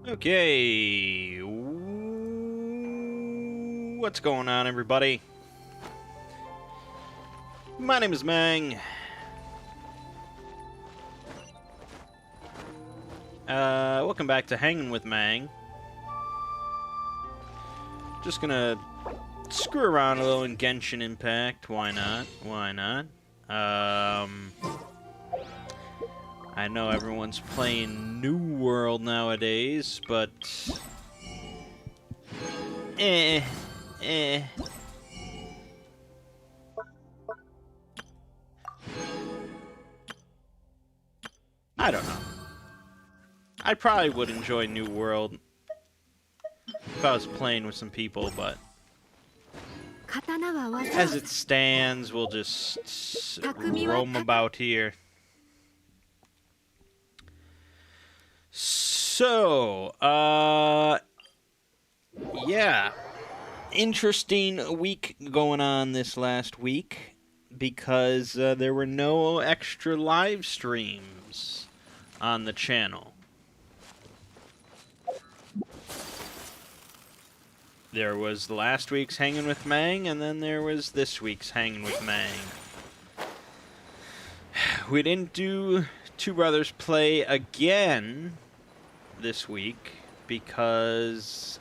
Okay, what's going on, everybody? My name is Mangg. Welcome back to Hanging with Mangg. Just gonna screw around a little in Genshin Impact. Why not? Why not? I know everyone's playing New World nowadays, but I don't know. I probably would enjoy New World if I was playing with some people, but as it stands, we'll just roam about here. So, yeah. Interesting week going on this last week because there were no extra live streams on the channel. There was last week's Hanging with Mangg, and then there was this week's Hanging with Mangg. We didn't do Two Brothers Play again this week because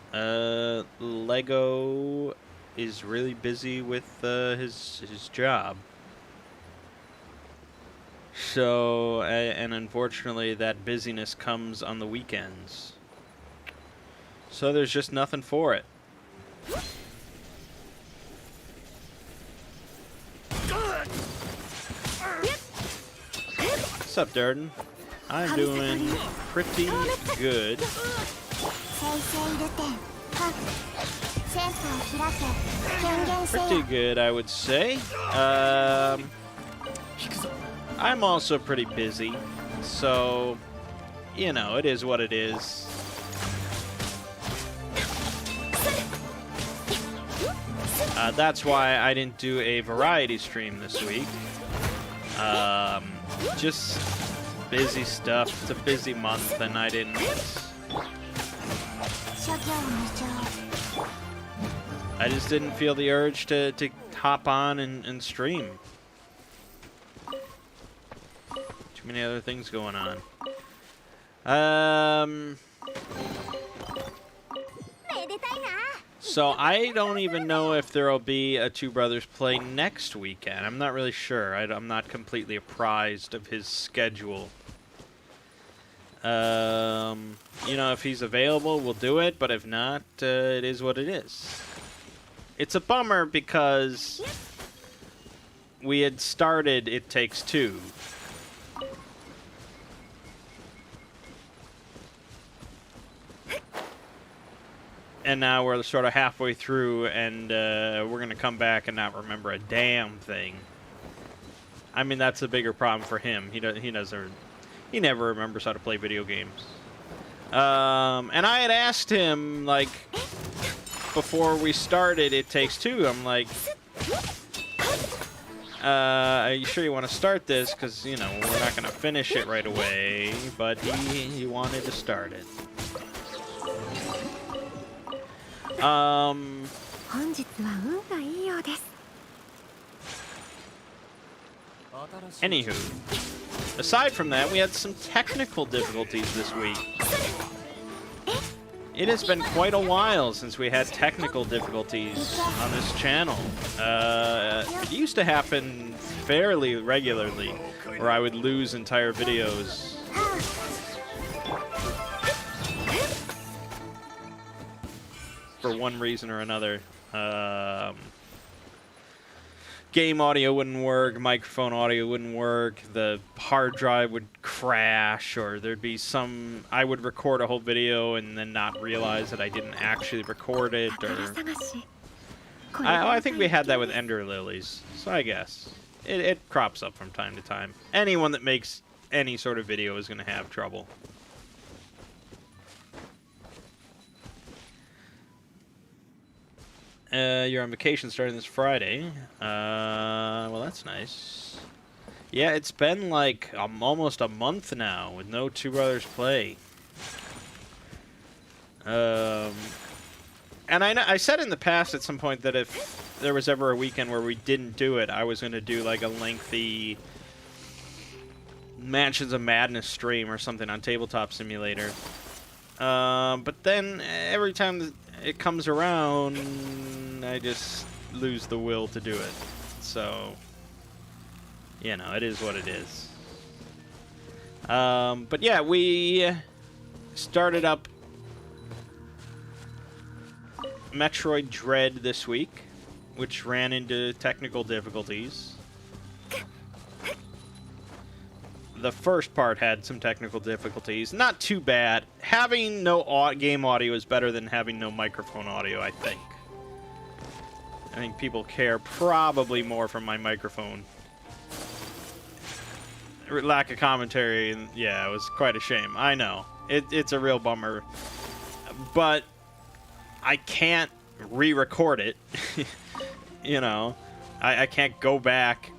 Lego is really busy with his job. So, and unfortunately that busyness comes on the weekends. So there's just nothing for it. What's up, Durden? I'm doing pretty good. Pretty good, I would say. I'm also pretty busy, so, you know, it is what it is. That's why I didn't do a variety stream this week. Just busy stuff. It's a busy month, and I didn't. I just didn't feel the urge to hop on and stream. Too many other things going on. So I don't even know if there'll be a Two Brothers Play next weekend. I'm not really sure. I'm not completely apprised of his schedule. You know, if he's available, we'll do it, but if not, it is what it is. It's a bummer because we had started It Takes Two. And now we're sort of halfway through, and we're going to come back and not remember a damn thing. I mean, that's a bigger problem for him. He never remembers how to play video games. And I had asked him, like, before we started It Takes Two, I'm like, are you sure you want to start this? Because, you know, we're not going to finish it right away. But he wanted to start it. Anywho, aside from that, we had some technical difficulties this week. It has been quite a while since we had technical difficulties on this channel. It used to happen fairly regularly, where I would lose entire videos. For one reason or another. Game audio wouldn't work, microphone audio wouldn't work, the hard drive would crash, or there'd be some... I would record a whole video and then not realize that I didn't actually record it, or... I think we had that with Ender Lilies, so I guess. It crops up from time to time. Anyone that makes any sort of video is going to have trouble. You're on vacation starting this Friday. Well, that's nice. Yeah, it's been like almost a month now with no Two Brothers Play. And I said in the past at some point that if there was ever a weekend where we didn't do it, I was going to do like a lengthy Mansions of Madness stream or something on Tabletop Simulator. But then every time it comes around, I just lose the will to do it. So, you know, it is what it is. But yeah, we started up Metroid Dread this week, which ran into technical difficulties. The first part had some technical difficulties. Not too bad. Having no game audio is better than having no microphone audio, I think. I think people care probably more from my microphone. Lack of commentary, and yeah, it was quite a shame. I know. It's a real bummer. But I can't re-record it. You know, I can't go back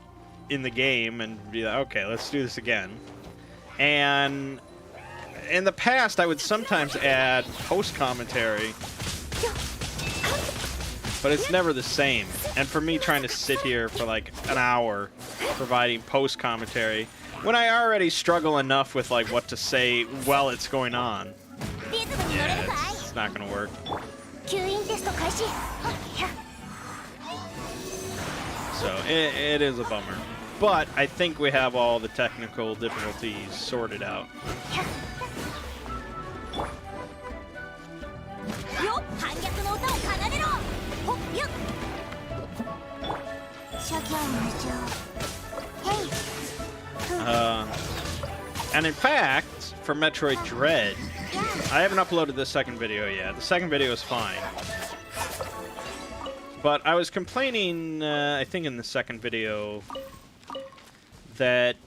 in the game and be like, okay, let's do this again. And in the past, I would sometimes add post-commentary, but it's never the same. And for me trying to sit here for like an hour providing post-commentary, when I already struggle enough with like what to say while it's going on, yeah, it's not gonna work. So it is a bummer. But I think we have all the technical difficulties sorted out. And in fact, for Metroid Dread, I haven't uploaded the second video yet. The second video is fine. But I was complaining, I think in the second video, that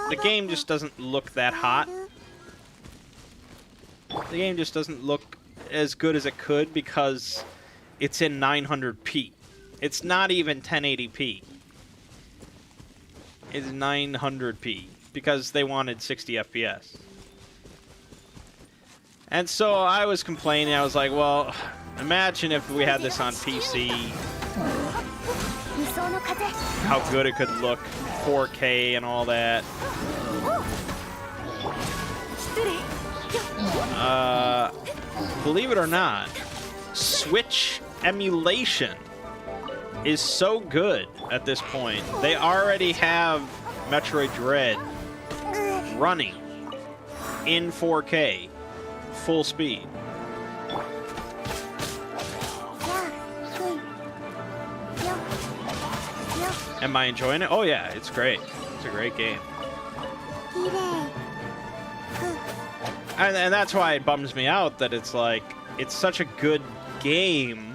the game just doesn't look that hot. The game just doesn't look as good as it could because it's in 900p. It's not even 1080p. It's 900p because they wanted 60 FPS. And so I was complaining. I was like, well, imagine if we had this on PC, how good it could look, 4K and all that. Believe it or not, Switch emulation is so good at this point. They already have Metroid Dread running in 4K, full speed. Am I enjoying it? Oh yeah, it's great. It's a great game. And that's why it bums me out that it's like, it's such a good game.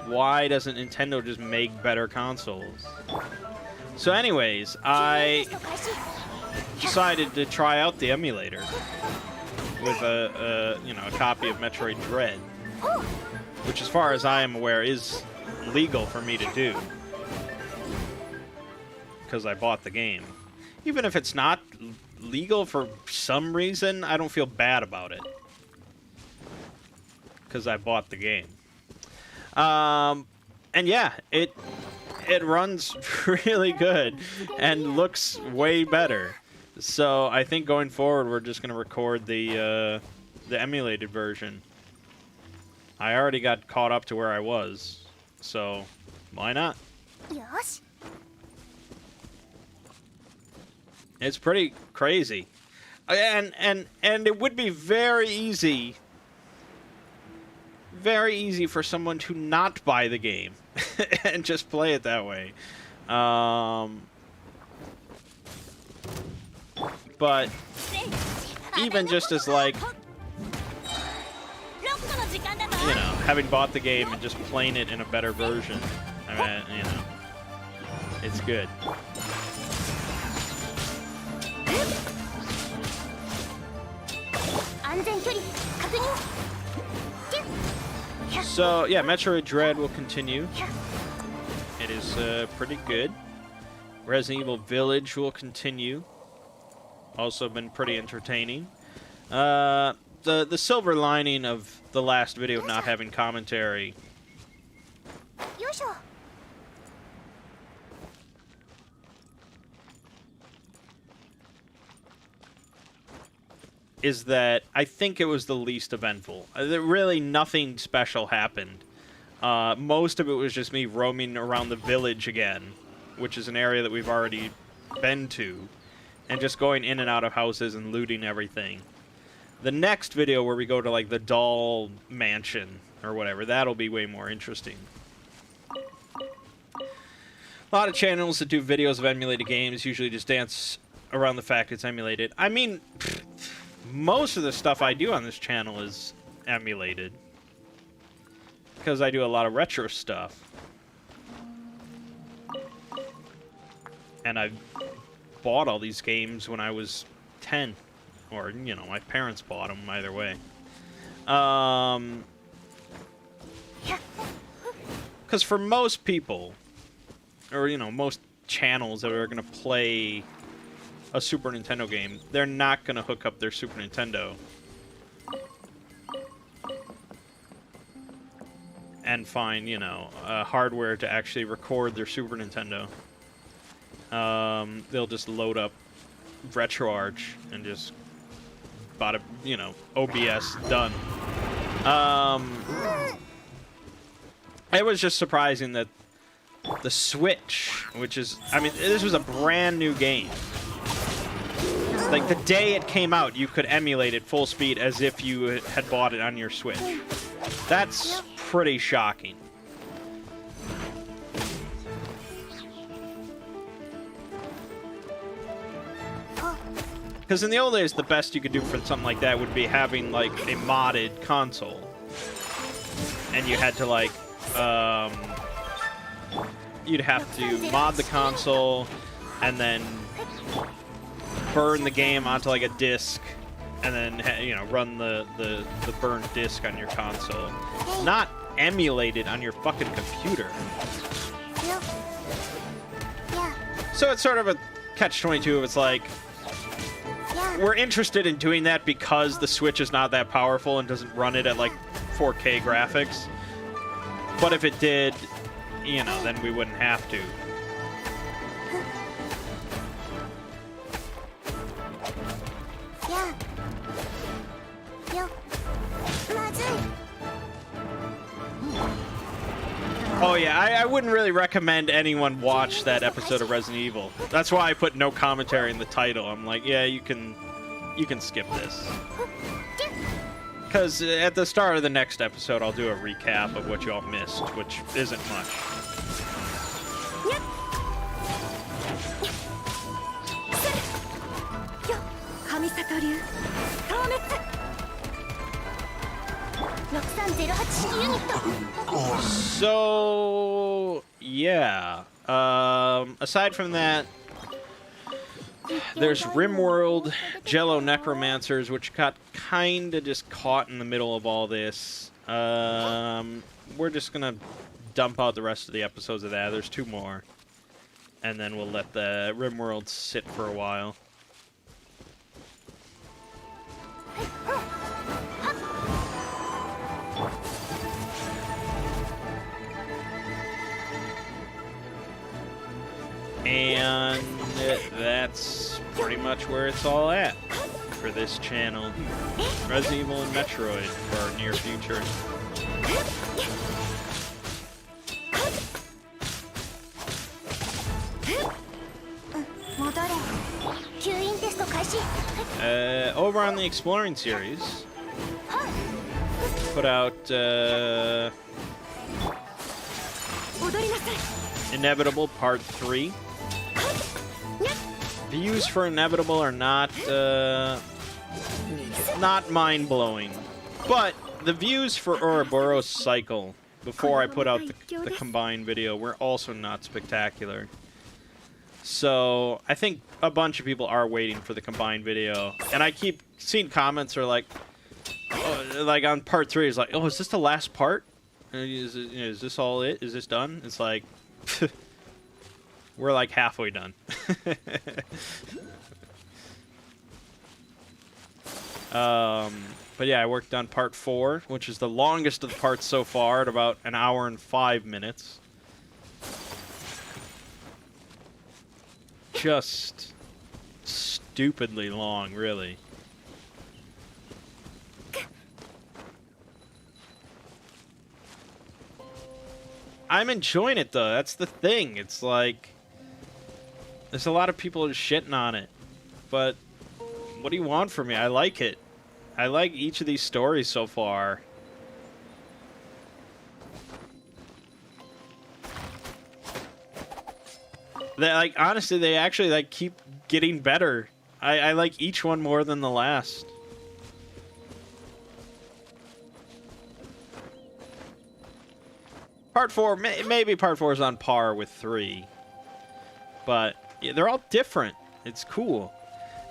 Why doesn't Nintendo just make better consoles? So anyways, I decided to try out the emulator with a copy of Metroid Dread, which as far as I am aware is legal for me to do because I bought the game. Even if it's not legal for some reason, I don't feel bad about it because I bought the game. And yeah, it runs really good and looks way better. So I think going forward, we're just gonna record the emulated version. I already got caught up to where I was, so why not? Yes. It's pretty crazy, and it would be very easy for someone to not buy the game and just play it that way. But even just as like, having bought the game and just playing it in a better version, I mean, it's good. So, yeah, Metroid Dread will continue. It is pretty good. Resident Evil Village will continue. Also been pretty entertaining. The silver lining of the last video not having commentary is that I think it was the least eventful. Really nothing special happened. Most of it was just me roaming around the village again, which is an area that we've already been to, and just going in and out of houses and looting everything. The next video where we go to, like, the doll mansion or whatever, that'll be way more interesting. A lot of channels that do videos of emulated games usually just dance around the fact it's emulated. I mean, most of the stuff I do on this channel is emulated, because I do a lot of retro stuff. And I bought all these games when I was 10. Or, you know, my parents bought them, either way. Because for most people, or, you know, most channels that are going to play a Super Nintendo game, they're not going to hook up their Super Nintendo and find, you know, hardware to actually record their Super Nintendo. They'll just load up RetroArch and just bought a, you know, OBS done. It was just surprising that the Switch, which is, I mean, this was a brand new game. Like, the day it came out, you could emulate it full speed as if you had bought it on your Switch. That's pretty shocking. Because in the old days, the best you could do for something like that would be having, like, a modded console. And you had to, like, you'd have to mod the console and then burn the game onto, like, a disc and then, you know, run the burned disc on your console. Not emulate it on your fucking computer. So it's sort of a catch-22 of, it's like, we're interested in doing that because the Switch is not that powerful and doesn't run it at, like, 4K graphics. But if it did, you know, then we wouldn't have to. Oh yeah, I wouldn't really recommend anyone watch that episode of Resident Evil. That's why I put no commentary in the title. I'm like, yeah, you can skip this. Because at the start of the next episode, I'll do a recap of what you all missed, which isn't much. So, yeah. Aside from that, there's RimWorld, Jello Necromancers, which got kind of just caught in the middle of all this. We're just going to dump out the rest of the episodes of that. There's 2 more. And then we'll let the RimWorld sit for a while. And that's pretty much where it's all at for this channel. Resident Evil and Metroid for our near future. Over on the Exploring series, put out Inevitable Part 3. Views for Inevitable are not mind-blowing, but the views for Ouroboros Cycle before I put out the combined video were also not spectacular. So I think a bunch of people are waiting for the combined video, and I keep seeing comments are like, oh, like on Part 3, it's like, oh, is this the last part? Is this all it? Is this done? It's like, we're like halfway done. But yeah, I worked on part 4, which is the longest of the parts so far, at about an hour and 5 minutes. Just stupidly long, really. I'm enjoying it, though. That's the thing. It's like, there's a lot of people just shitting on it. But what do you want from me? I like it. I like each of these stories so far. They, like, honestly, they actually, like, keep getting better. I like each one more than the last. Part 4, maybe part 4 is on par with 3. But yeah, they're all different. It's cool.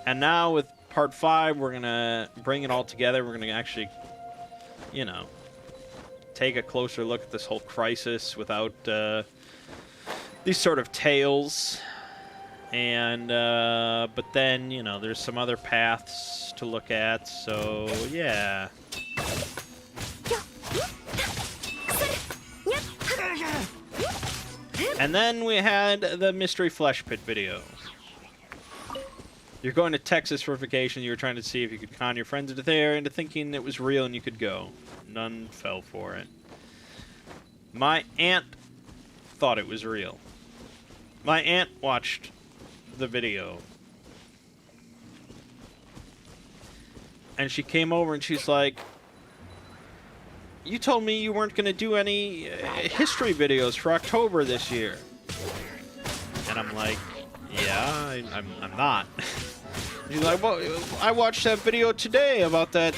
And now with part 5, we're going to bring it all together. We're going to actually, you know, take a closer look at this whole crisis without these sort of tales. And, but then, you know, there's some other paths to look at. So, yeah. And then we had the Mystery Flesh Pit video. You're going to Texas for vacation. You were trying to see if you could con your friends into there into thinking it was real and you could go. None fell for it. My aunt thought it was real. My aunt watched the video. And she came over and she's like, you told me you weren't going to do any history videos for October this year. And I'm like, yeah, I'm not. She's like, well, I watched that video today about that,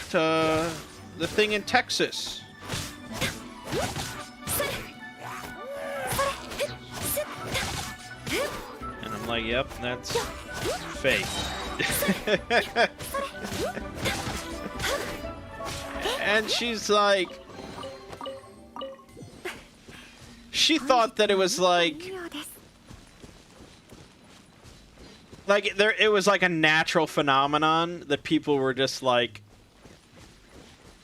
the thing in Texas. And I'm like, yep, that's fake. And she's like, she thought that it was like it was like a natural phenomenon that people were just like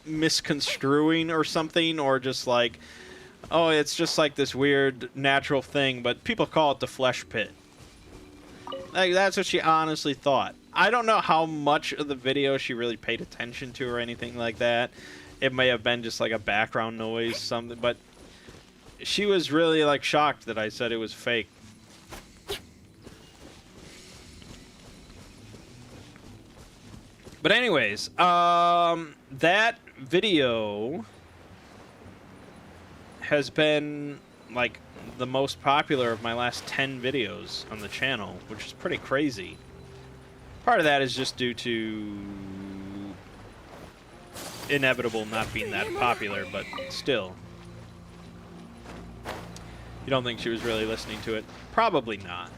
misconstruing or something, or just like, oh, it's just like this weird natural thing, but people call it the flesh pit. Like, that's what she honestly thought. I don't know how much of the video she really paid attention to or anything like that. It may have been just like a background noise, something, but she was really like shocked that I said it was fake. But anyways, that video has been like the most popular of my last 10 videos on the channel, which is pretty crazy. Part of that is just due to Inevitable not being that popular, but still. You don't think she was really listening to it? Probably not.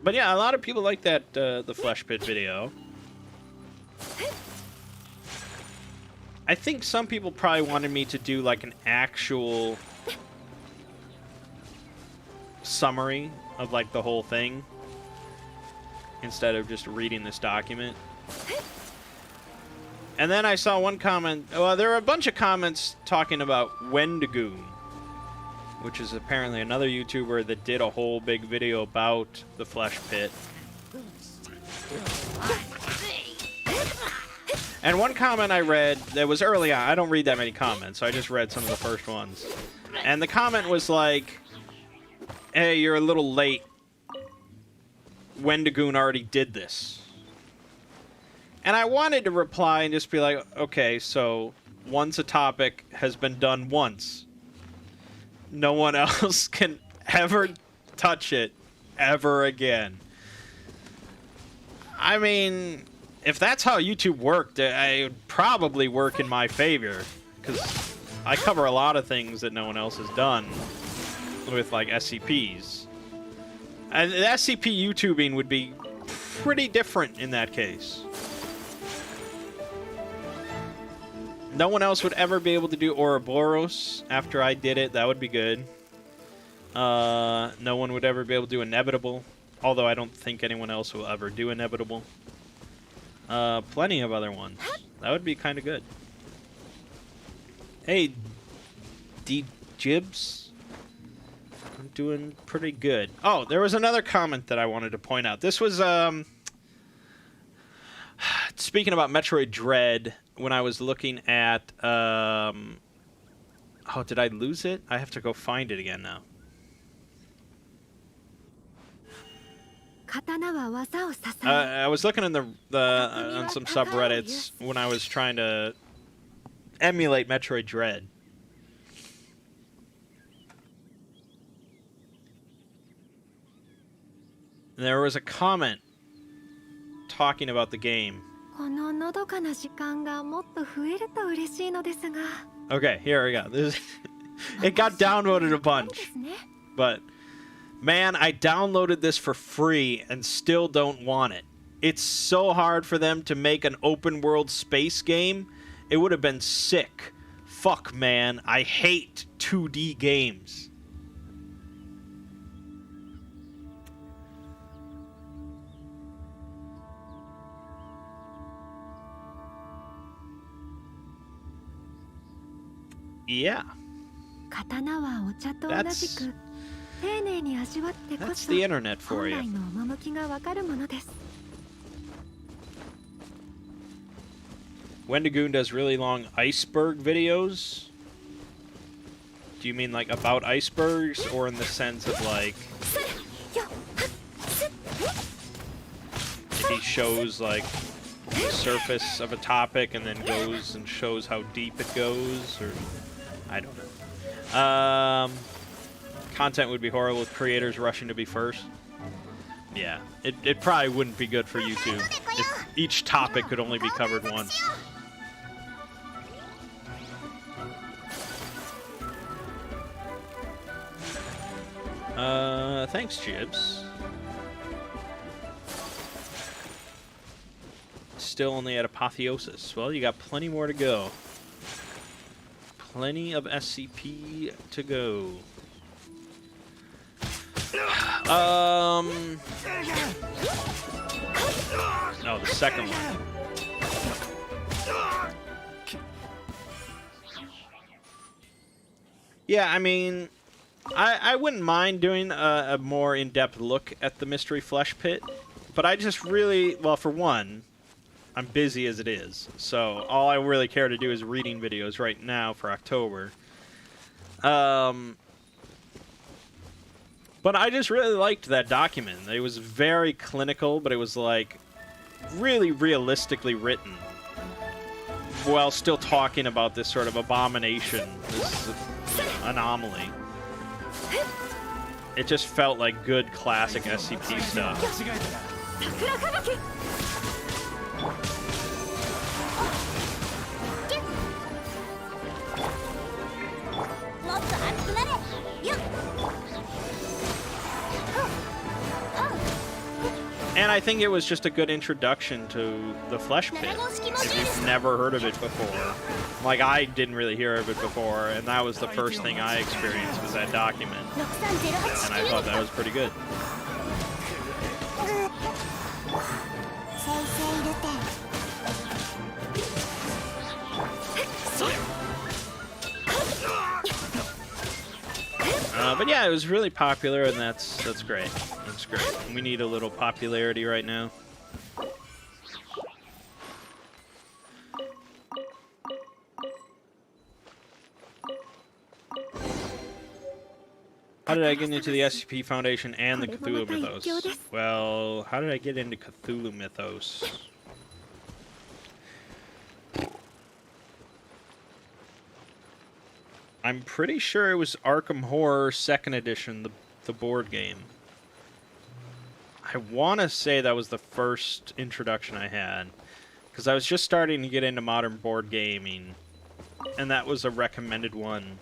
But yeah, a lot of people like that, the Flesh Pit video. I think some people probably wanted me to do like an actual summary of like the whole thing instead of just reading this document. And then I saw one comment, well, there were a bunch of comments talking about Wendigo, which is apparently another YouTuber that did a whole big video about the Flesh Pit. And one comment I read that was early on, I don't read that many comments, so I just read some of the first ones. And the comment was like, hey, you're a little late. Wendigoon already did this. And I wanted to reply and just be like, okay, so once a topic has been done once, no one else can ever touch it ever again. I mean, if that's how YouTube worked, it would probably work in my favor, because I cover a lot of things that no one else has done with, like, SCPs. And the SCP YouTubing would be pretty different in that case. No one else would ever be able to do Ouroboros after I did it. That would be good. No one would ever be able to do Inevitable, although I don't think anyone else will ever do Inevitable. Plenty of other ones. That would be kind of good. Hey, D-Jibs. I'm doing pretty good. Oh, there was another comment that I wanted to point out. This was, speaking about Metroid Dread, when I was looking at, oh, did I lose it? I have to go find it again now. I was looking in on some subreddits when I was trying to emulate Metroid Dread. And there was a comment talking about the game. Okay, here we go. It got downloaded a bunch, but man, I downloaded this for free and still don't want it. It's so hard for them to make an open world space game. It would have been sick. Fuck, man. I hate 2D games. Yeah. That's the internet for you. Wendigoon does really long iceberg videos. Do you mean like about icebergs, or in the sense of like he shows like the surface of a topic and then goes and shows how deep it goes, or I don't know. Content would be horrible with creators rushing to be first. Yeah, it probably wouldn't be good for YouTube if each topic could only be covered once. Thanks, Jibs. Still only at Apotheosis. Well, you got plenty more to go. Plenty of SCP to go. Oh, the second one. Yeah, I mean, I wouldn't mind doing a more in-depth look at the Mystery Flesh Pit, but I just really, well, for one, I'm busy as it is, so all I really care to do is reading videos right now for October. But I just really liked that document. It was very clinical, but it was, like, really realistically written, while still talking about this sort of abomination, this anomaly. It just felt like good classic SCP stuff. And I think it was just a good introduction to the Flesh Pit, if you've never heard of it before. Like, I didn't really hear of it before, and that was the first thing I experienced was that document. And I thought that was pretty good. But yeah, it was really popular, and that's great. That's great. We need a little popularity right now. How did I get into the SCP Foundation and the Cthulhu Mythos? Well, how did I get into Cthulhu Mythos? I'm pretty sure it was Arkham Horror 2nd Edition, the board game. I want to say that was the first introduction I had, because I was just starting to get into modern board gaming, and that was a recommended one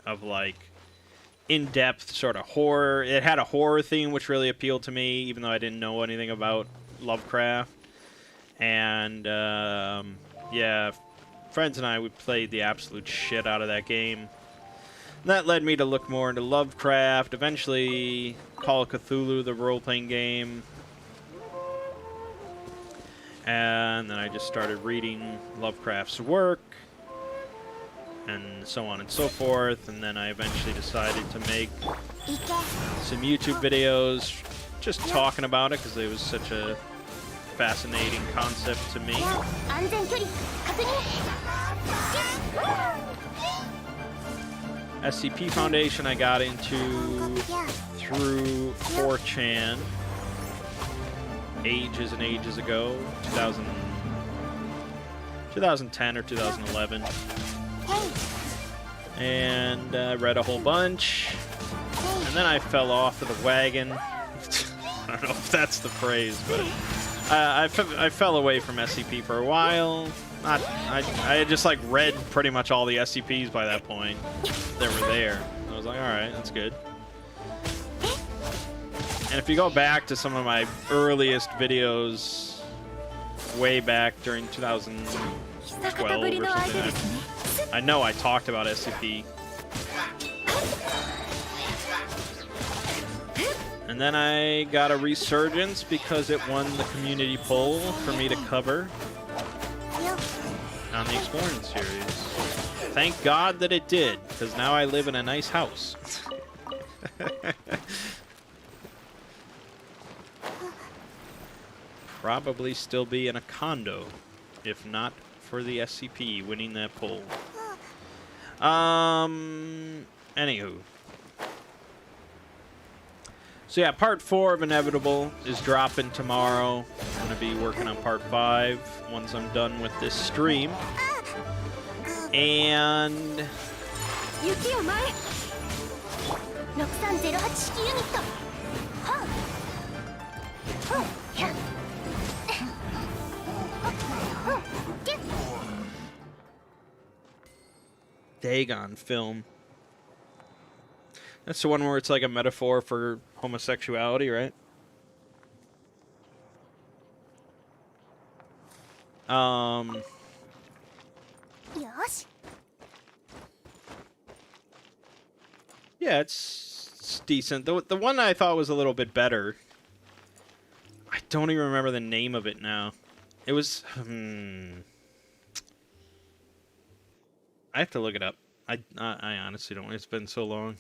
of, like, in-depth sort of horror. It had a horror theme, which really appealed to me, even though I didn't know anything about Lovecraft. And, yeah, friends and I, we played the absolute shit out of that game. And that led me to look more into Lovecraft, eventually Call of Cthulhu, the role-playing game. And then I just started reading Lovecraft's work, and so on and so forth. And then I eventually decided to make some YouTube videos just talking about it, because it was such a fascinating concept to me. SCP Foundation I got into through 4chan ages and ages ago, 2010 or 2011. And I read a whole bunch, and then I fell off of the wagon. I don't know if that's the phrase, but I fell away from SCP for a while. I had just like read pretty much all the SCPs by that point that were there. I was like, all right, that's good. And if you go back to some of my earliest videos, way back during 2012 or something, I know I talked about SCP. And then I got a resurgence because it won the community poll for me to cover on the Exploring series. Thank God that it did, because now I live in a nice house. Probably still be in a condo, if not for the SCP winning that poll. Anywho. So yeah, part 4 of Inevitable is dropping tomorrow. I'm going to be working on part 5 once I'm done with this stream. And... Dagon film. That's the one where it's like a metaphor for homosexuality, right? Yeah, it's decent. The one I thought was a little bit better, I don't even remember the name of it now. It was... I have to look it up. I honestly don't. It's been so long.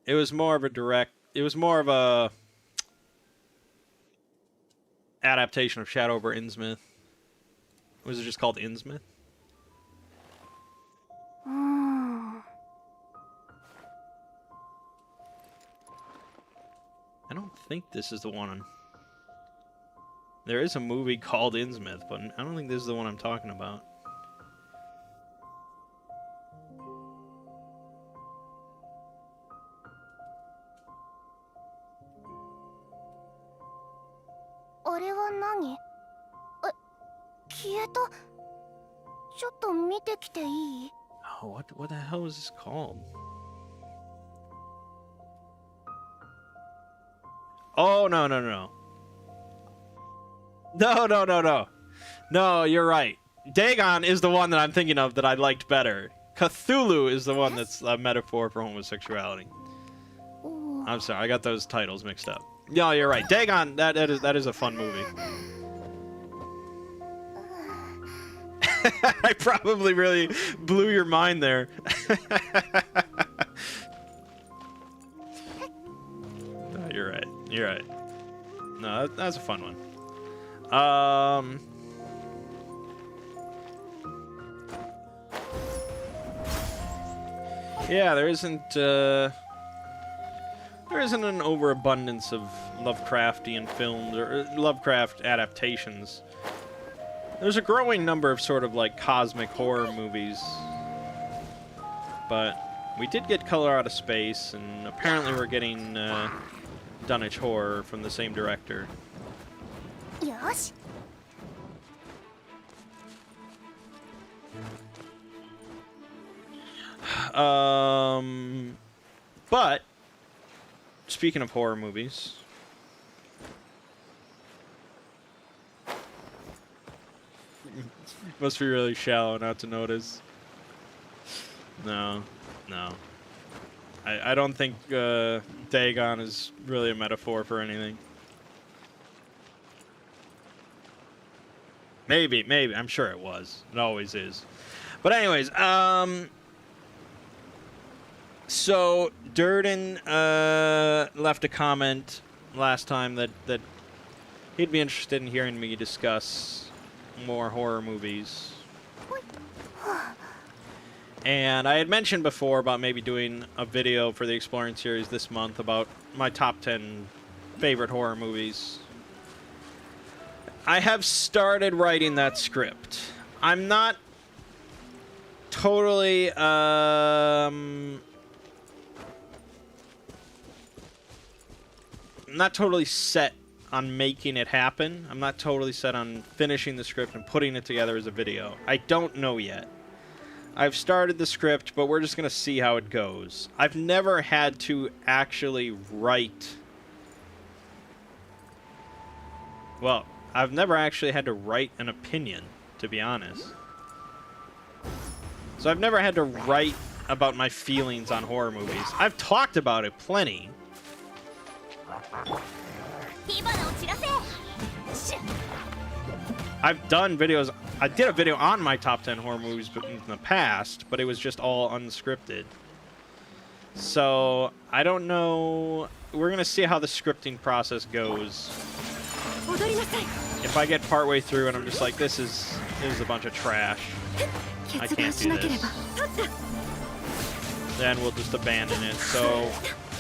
It was more of a direct... It was more of a... adaptation of Shadow over Innsmouth. Was it just called Innsmouth? I don't think this is the one. There is a movie called Innsmouth, but I don't think this is the one I'm talking about. Oh, what the hell is this called? Oh, no. No, you're right. Dagon is the one that I'm thinking of that I liked better. Cthulhu is the one that's a metaphor for homosexuality. I'm sorry, I got those titles mixed up. No, you're right. Dagon, that is a fun movie. I probably really blew your mind there. No, you're right. You're right. No, that's a fun one. Yeah, there isn't an overabundance of Lovecraftian films or Lovecraft adaptations. There's a growing number of sort of like cosmic horror movies, but we did get Color Out of Space, and apparently we're getting Dunwich Horror from the same director. But speaking of horror movies, Must be really shallow not to notice. No. I don't think Dagon is really a metaphor for anything. Maybe. I'm sure it was. It always is. But anyways, so Durden left a comment last time that he'd be interested in hearing me discuss more horror movies. And I had mentioned before about maybe doing a video for the Exploring series this month about my top 10 favorite horror movies. I have started writing that script. I'm not totally set on making it happen. I'm not totally set on finishing the script and putting it together as a video. I don't know yet. I've started the script, but we're just going to see how it goes. I've never had to actually write... Well, I've never actually had to write an opinion, to be honest. So I've never had to write about my feelings on horror movies. I've talked about it plenty. I've done videos. I did a video on my top 10 horror movies in the past, but it was just all unscripted. So I don't know. We're going to see how the scripting process goes. If I get partway through and I'm just like, this is a bunch of trash, I can't do this, then we'll just abandon it. So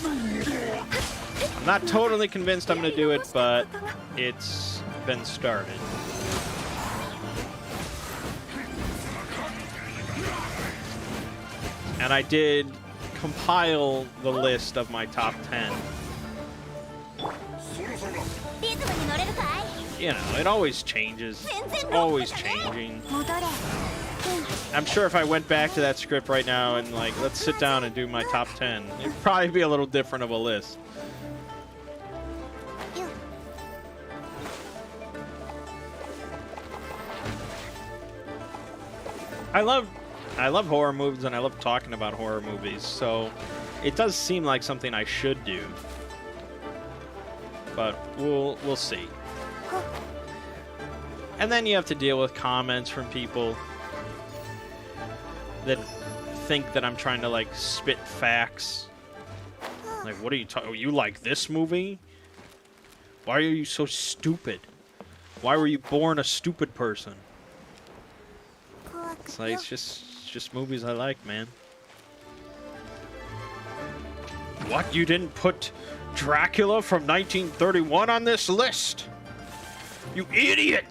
I'm not totally convinced I'm going to do it, but it's been started. And I did compile the list of my top 10. You know, it always changes. It's always changing. I'm sure if I went back to that script right now and, like, let's sit down and do my top 10, it'd probably be a little different of a list. I love horror movies and I love talking about horror movies, so it does seem like something I should do. But we'll see. And then you have to deal with comments from people that think that I'm trying to, like, spit facts. Like, what are you talking? You like this movie? Why are you so stupid? Why were you born a stupid person? It's like, it's just movies I like, man. What? You didn't put Dracula from 1931 on this list? You idiot!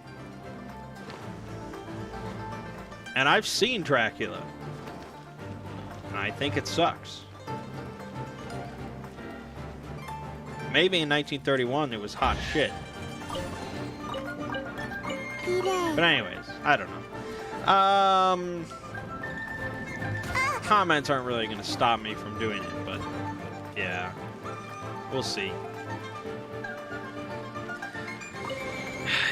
And I've seen Dracula. And I think it sucks. Maybe in 1931 it was hot shit. But anyways, I don't know. Comments aren't really going to stop me from doing it, but yeah, we'll see.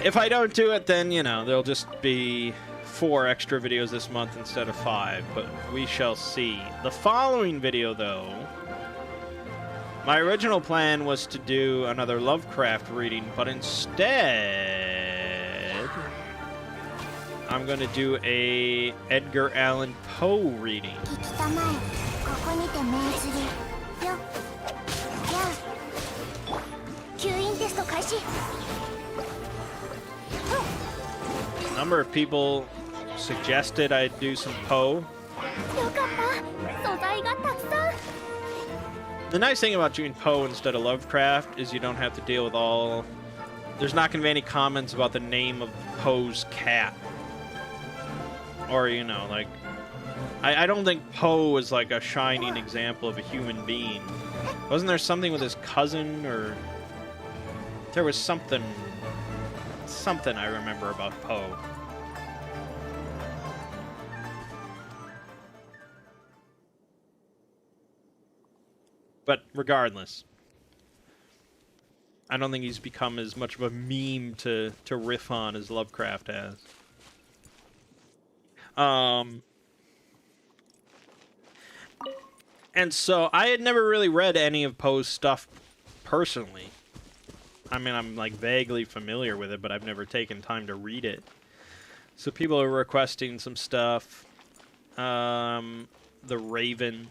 If I don't do it, then, you know, there'll just be 4 extra videos this month instead of 5, but we shall see. The following video, though, my original plan was to do another Lovecraft reading, but instead I'm going to do a Edgar Allan Poe reading. A number of people suggested I do some Poe. The nice thing about doing Poe instead of Lovecraft is you don't have to deal with all... There's not going to be any comments about the name of Poe's cat. Or, you know, like... I don't think Poe is like a shining example of a human being. Wasn't there something with his cousin, or... There was something I remember about Poe. But regardless, I don't think he's become as much of a meme to riff on as Lovecraft has. And so I had never really read any of Poe's stuff personally. I mean, I'm like vaguely familiar with it, but I've never taken time to read it. So people are requesting some stuff. The Raven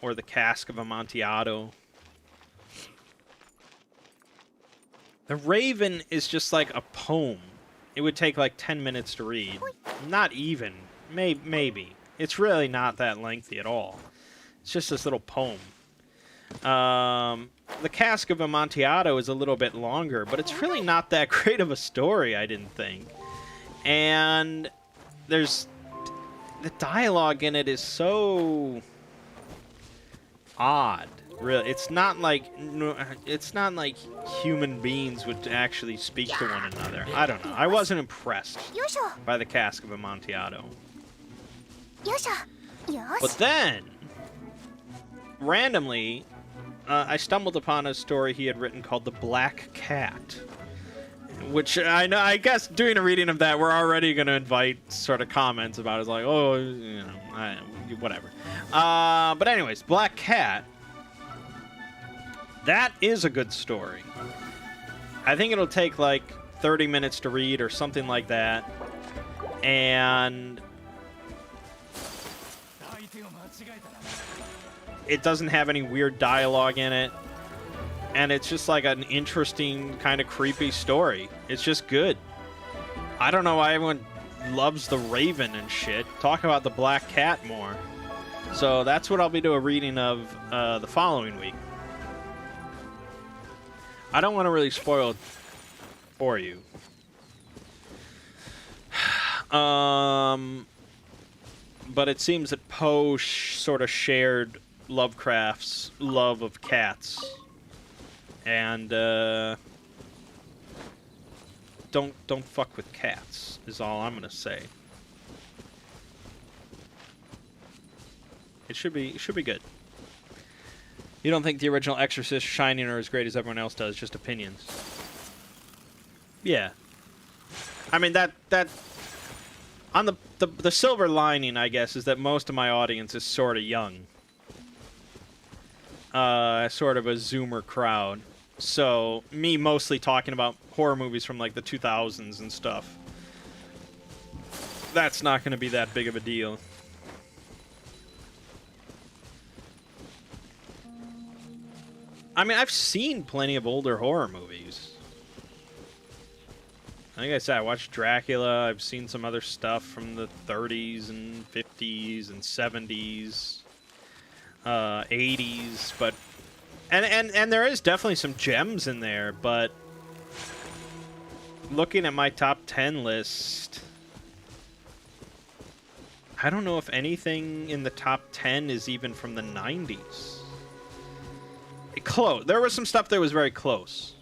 or the Cask of Amontillado. The Raven is just like a poem. It would take like 10 minutes to read. Not even. Maybe. It's really not that lengthy at all. It's just this little poem. The Cask of Amontillado is a little bit longer, but it's really not that great of a story, I didn't think. And there's... the dialogue in it is so... odd. Really, it's not like human beings would actually speak to one another. I don't know. I wasn't impressed by the Cask of Amontillado. But then, randomly, I stumbled upon a story he had written called The Black Cat, which I guess doing a reading of that, we're already going to invite sort of comments about it. It's like, oh, you know, whatever. But anyways, Black Cat. That is a good story. I think it'll take like 30 minutes to read or something like that. And it doesn't have any weird dialogue in it. And it's just like an interesting, kind of creepy story. It's just good. I don't know why everyone loves the Raven and shit. Talk about the Black Cat more. So that's what I'll be doing a reading of the following week. I don't want to really spoil it for you. But it seems that Poe sort of shared Lovecraft's love of cats. And don't fuck with cats is all I'm gonna say. It should be good. You don't think the original Exorcist, Shining are as great as everyone else does, just opinions. Yeah. I mean, that on the silver lining, I guess, is that most of my audience is sort of young. Sort of a Zoomer crowd. So, me mostly talking about horror movies from, like, the 2000s and stuff. That's not going to be that big of a deal. I mean, I've seen plenty of older horror movies. Like I said, I watched Dracula. I've seen some other stuff from the 30s and 50s and 70s, 80s, but and there is definitely some gems in there. But looking at my top 10 list, I don't know if anything in the top 10 is even from the 90s. Close. There was some stuff that was very close.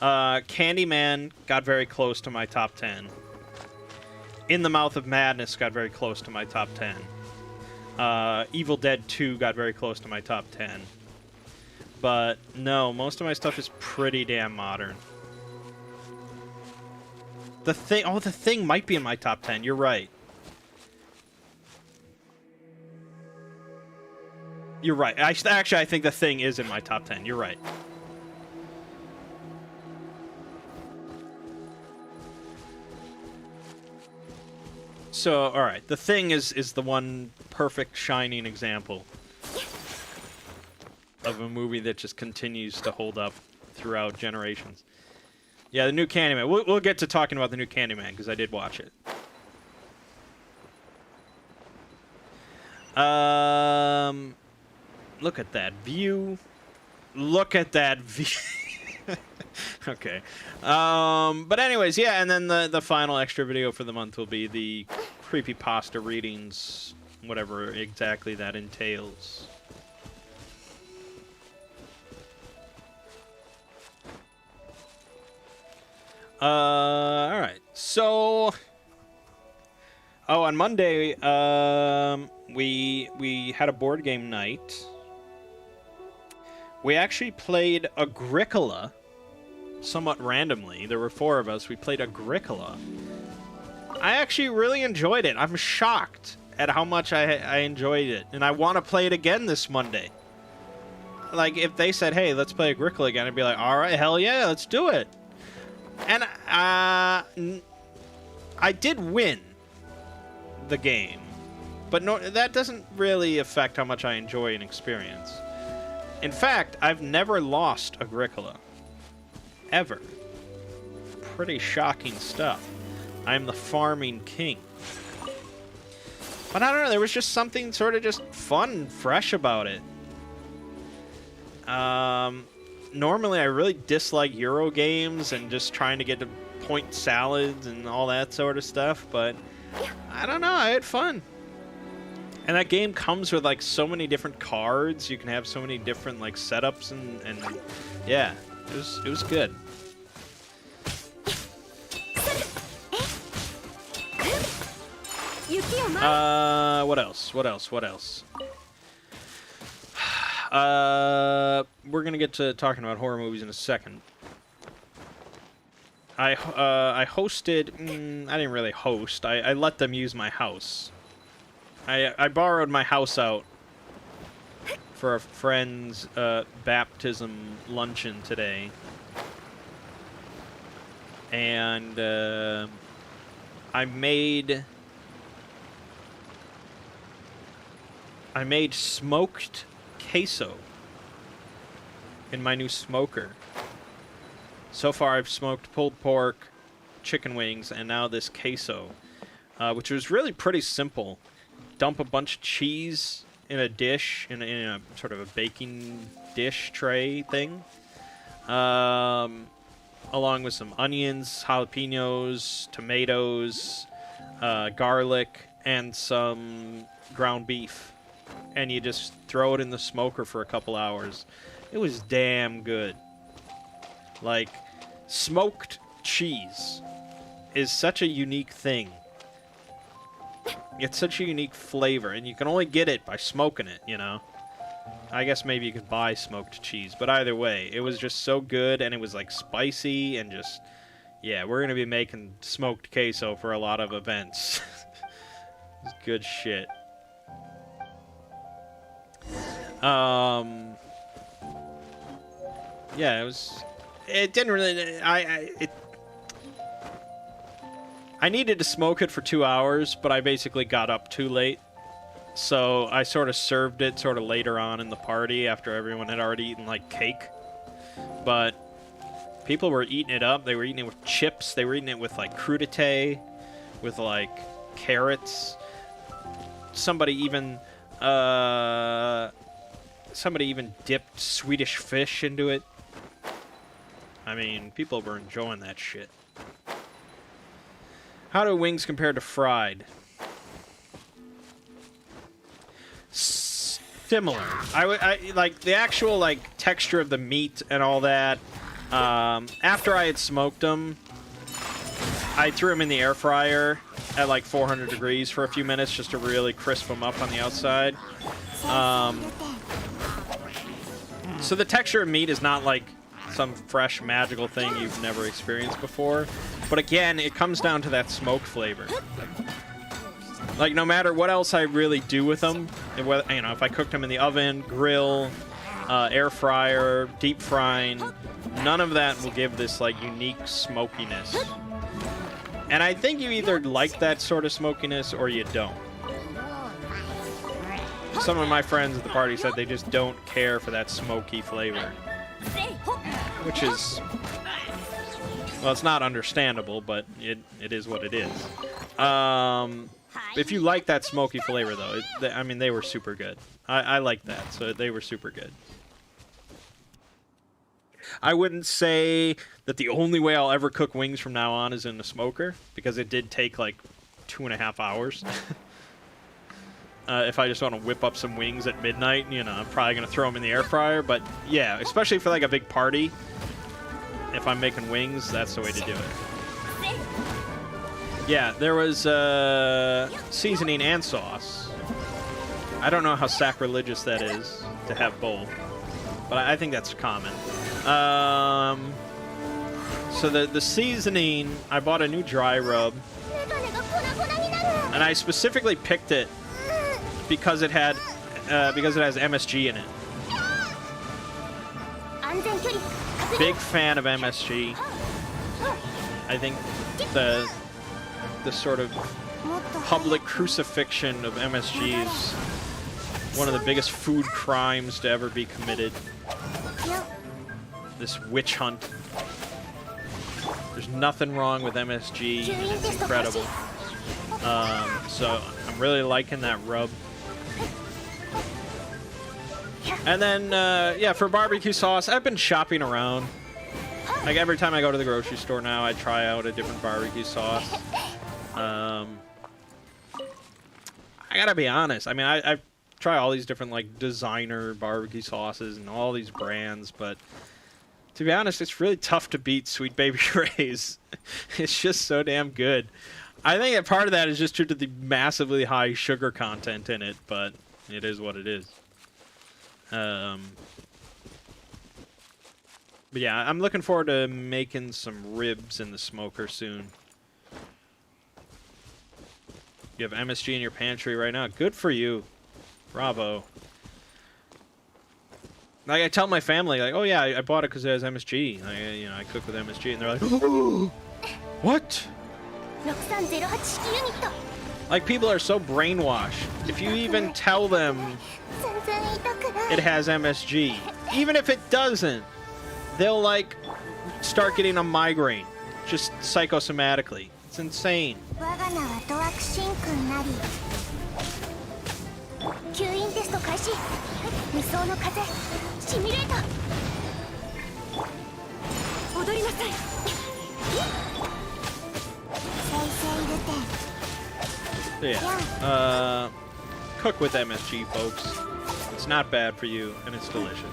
Candyman got very close to my top 10. In the Mouth of Madness got very close to my top 10. Evil Dead 2 got very close to my top 10. But no, most of my stuff is pretty damn modern. The Thing might be in my top 10. You're right. You're right. Actually, I think The Thing is in my top 10. You're right. So, all right. The Thing is the one perfect shining example of a movie that just continues to hold up throughout generations. Yeah, the new Candyman. We'll get to talking about the new Candyman because I did watch it. Look at that view. Look at that view. Okay. But anyways, yeah, and then the final extra video for the month will be the creepypasta readings, whatever exactly that entails. All right. So, on Monday, we had a board game night. We actually played Agricola, somewhat randomly. There were 4 of us. We played Agricola. I actually really enjoyed it. I'm shocked at how much I enjoyed it, and I want to play it again this Monday. Like, if they said, hey, let's play Agricola again, I'd be like, all right, hell yeah, let's do it. And I did win the game, but no, that doesn't really affect how much I enjoy an experience. In fact, I've never lost Agricola. Ever. Pretty shocking stuff. I'm the farming king. But I don't know, there was just something sort of just fun and fresh about it. Normally I really dislike Euro games and just trying to get to point salads and all that sort of stuff, but I don't know, I had fun. And that game comes with like so many different cards. You can have so many different like setups and yeah, it was good. What else? We're gonna get to talking about horror movies in a second. I hosted. I didn't really host. I let them use my house. I borrowed my house out for a friend's baptism luncheon today, and I made smoked queso in my new smoker. So far I've smoked pulled pork, chicken wings, and now this queso, which was really pretty simple. Dump a bunch of cheese in a dish, in a sort of a baking dish tray thing, along with some onions, jalapenos, tomatoes, garlic, and some ground beef. And you just throw it in the smoker for a couple hours. It was damn good. Like, smoked cheese is such a unique thing. It's such a unique flavor, and you can only get it by smoking it, you know? I guess maybe you could buy smoked cheese, but either way, it was just so good, and it was, like, spicy, and just... Yeah, we're gonna be making smoked queso for a lot of events. It's good shit. Yeah, it didn't really, I needed to smoke it for 2 hours, but I basically got up too late. So I sort of served it sort of later on in the party after everyone had already eaten, like, cake. But people were eating it up. They were eating it with chips. They were eating it with, like, crudité, with, like, carrots. Somebody even dipped Swedish fish into it. I mean, people were enjoying that shit. How do wings compare to fried? Similar. I like the actual like texture of the meat and all that. After I had smoked them, I threw them in the air fryer at like 400 degrees for a few minutes just to really crisp them up on the outside. So the texture of meat is not like some fresh magical thing you've never experienced before. But again, it comes down to that smoke flavor. Like, no matter what else I really do with them, you know, if I cooked them in the oven, grill, air fryer, deep frying, none of that will give this, like, unique smokiness. And I think you either like that sort of smokiness or you don't. Some of my friends at the party said they just don't care for that smoky flavor. Which is... Well, it's not understandable, but it is what it is. If you like that smoky flavor, though, I mean, they were super good. I like that, so they were super good. I wouldn't say that the only way I'll ever cook wings from now on is in a smoker, because it did take, like, 2.5 hours. If I just want to whip up some wings at midnight, you know, I'm probably going to throw them in the air fryer. But, yeah, especially for, like, a big party, if I'm making wings, that's the way to do it. Yeah, there was seasoning and sauce. I don't know how sacrilegious that is to have both, but I think that's common. So the seasoning, I bought a new dry rub. And I specifically picked it because it has MSG in it. Big fan of MSG. I think the sort of public crucifixion of MSG is one of the biggest food crimes to ever be committed. This witch hunt. There's nothing wrong with MSG. It's incredible. So I'm really liking that rub. And then, yeah, for barbecue sauce, I've been shopping around. Like, every time I go to the grocery store now, I try out a different barbecue sauce. I gotta be honest. I mean, I try all these different, like, designer barbecue sauces and all these brands, but to be honest, it's really tough to beat Sweet Baby Ray's. It's just so damn good. I think that part of that is just due to the massively high sugar content in it, but it is what it is. But yeah, I'm looking forward to making some ribs in the smoker soon. You have MSG in your pantry right now. Good for you. Bravo. Like, I tell my family, like, oh yeah, I bought it because it has MSG. I cook with MSG, and they're like, oh, what? Like, people are so brainwashed. If you even tell them it has MSG, even if it doesn't, they'll, like, start getting a migraine, just psychosomatically. It's insane. Yeah. Cook with MSG, folks. It's not bad for you, and it's delicious.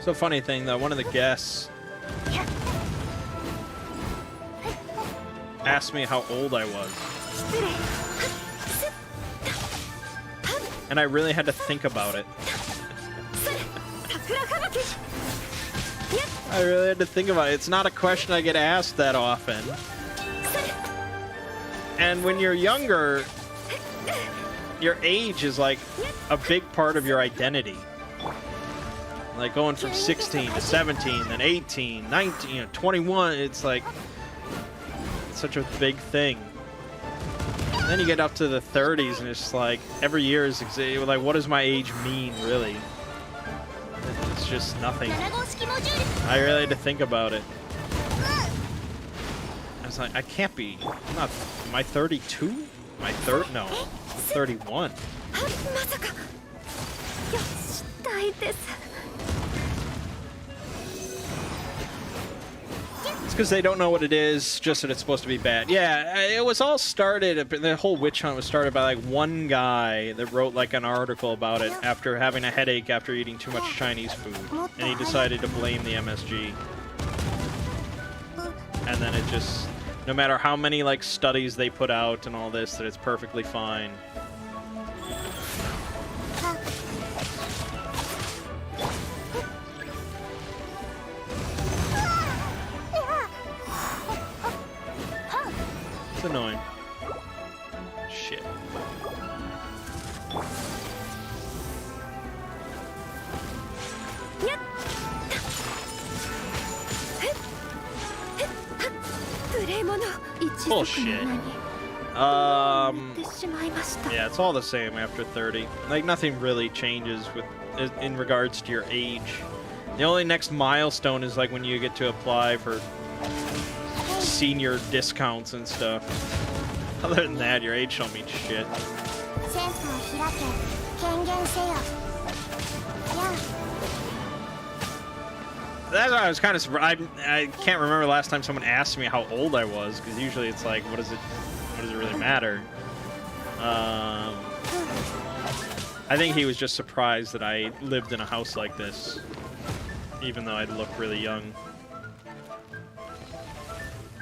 So funny thing though, one of the guests asked me how old I was. And I really had to think about it. I really had to think about it. It's not a question I get asked that often. And when you're younger, your age is like a big part of your identity. Like going from 16 to 17, then 18, 19, 21, it's like such a big thing. And then you get up to the 30s and it's just like every year is like, what does my age mean, really? It's just nothing. I really had to think about it. I was like, I can't be. I'm not. Am I 32? Am I No, I'm 31. It's because they don't know what it is, just that it's supposed to be bad. Yeah, it was all started, the whole witch hunt was started by like one guy that wrote like an article about it after having a headache after eating too much Chinese food. And he decided to blame the MSG. And then it just, no matter how many like studies they put out and all this, that it's perfectly fine. It's annoying. Shit. Bullshit. Yeah, it's all the same after 30. Like, nothing really changes in regards to your age. The only next milestone is like when you get to apply for senior discounts and stuff. Other than that, your age don't mean shit. That's why I was kind of surprised. I can't remember the last time someone asked me how old I was, because usually it's like, what does it really matter? I think he was just surprised that I lived in a house like this, even though I look really young.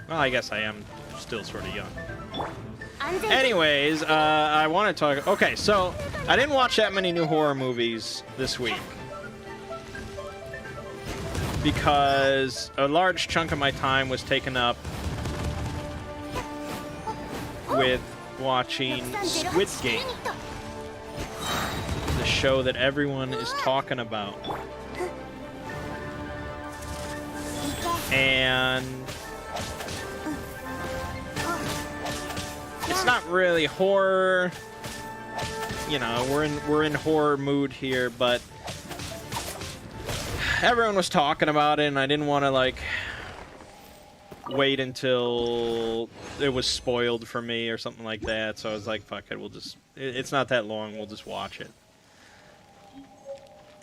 Well, I guess I am still sort of young. Anyways, I want to talk... Okay, so I didn't watch that many new horror movies this week because a large chunk of my time was taken up with watching Squid Game, the show that everyone is talking about. And it's not really horror. You know, we're in horror mood here, but everyone was talking about it, and I didn't want to like wait until it was spoiled for me or something like that. So I was like, fuck it, it's not that long, we'll just watch it.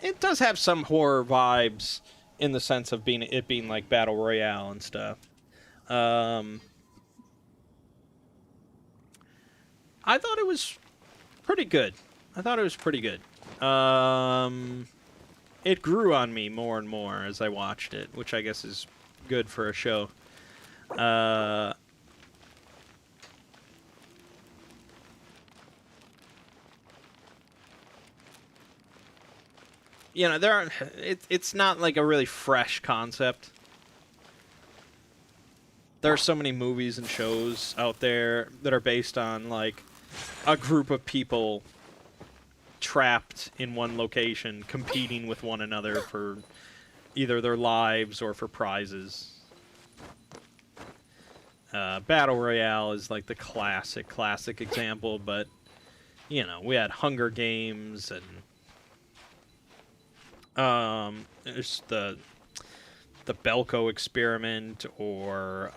It does have some horror vibes in the sense of it being like Battle Royale and stuff. I thought it was pretty good. It grew on me more and more as I watched it, which I guess is good for a show. You know, it's not like a really fresh concept. There are so many movies and shows out there that are based on like a group of people trapped in one location competing with one another for either their lives or for prizes. Battle Royale is like the classic example, but you know, we had Hunger Games and there's the Belko experiment, or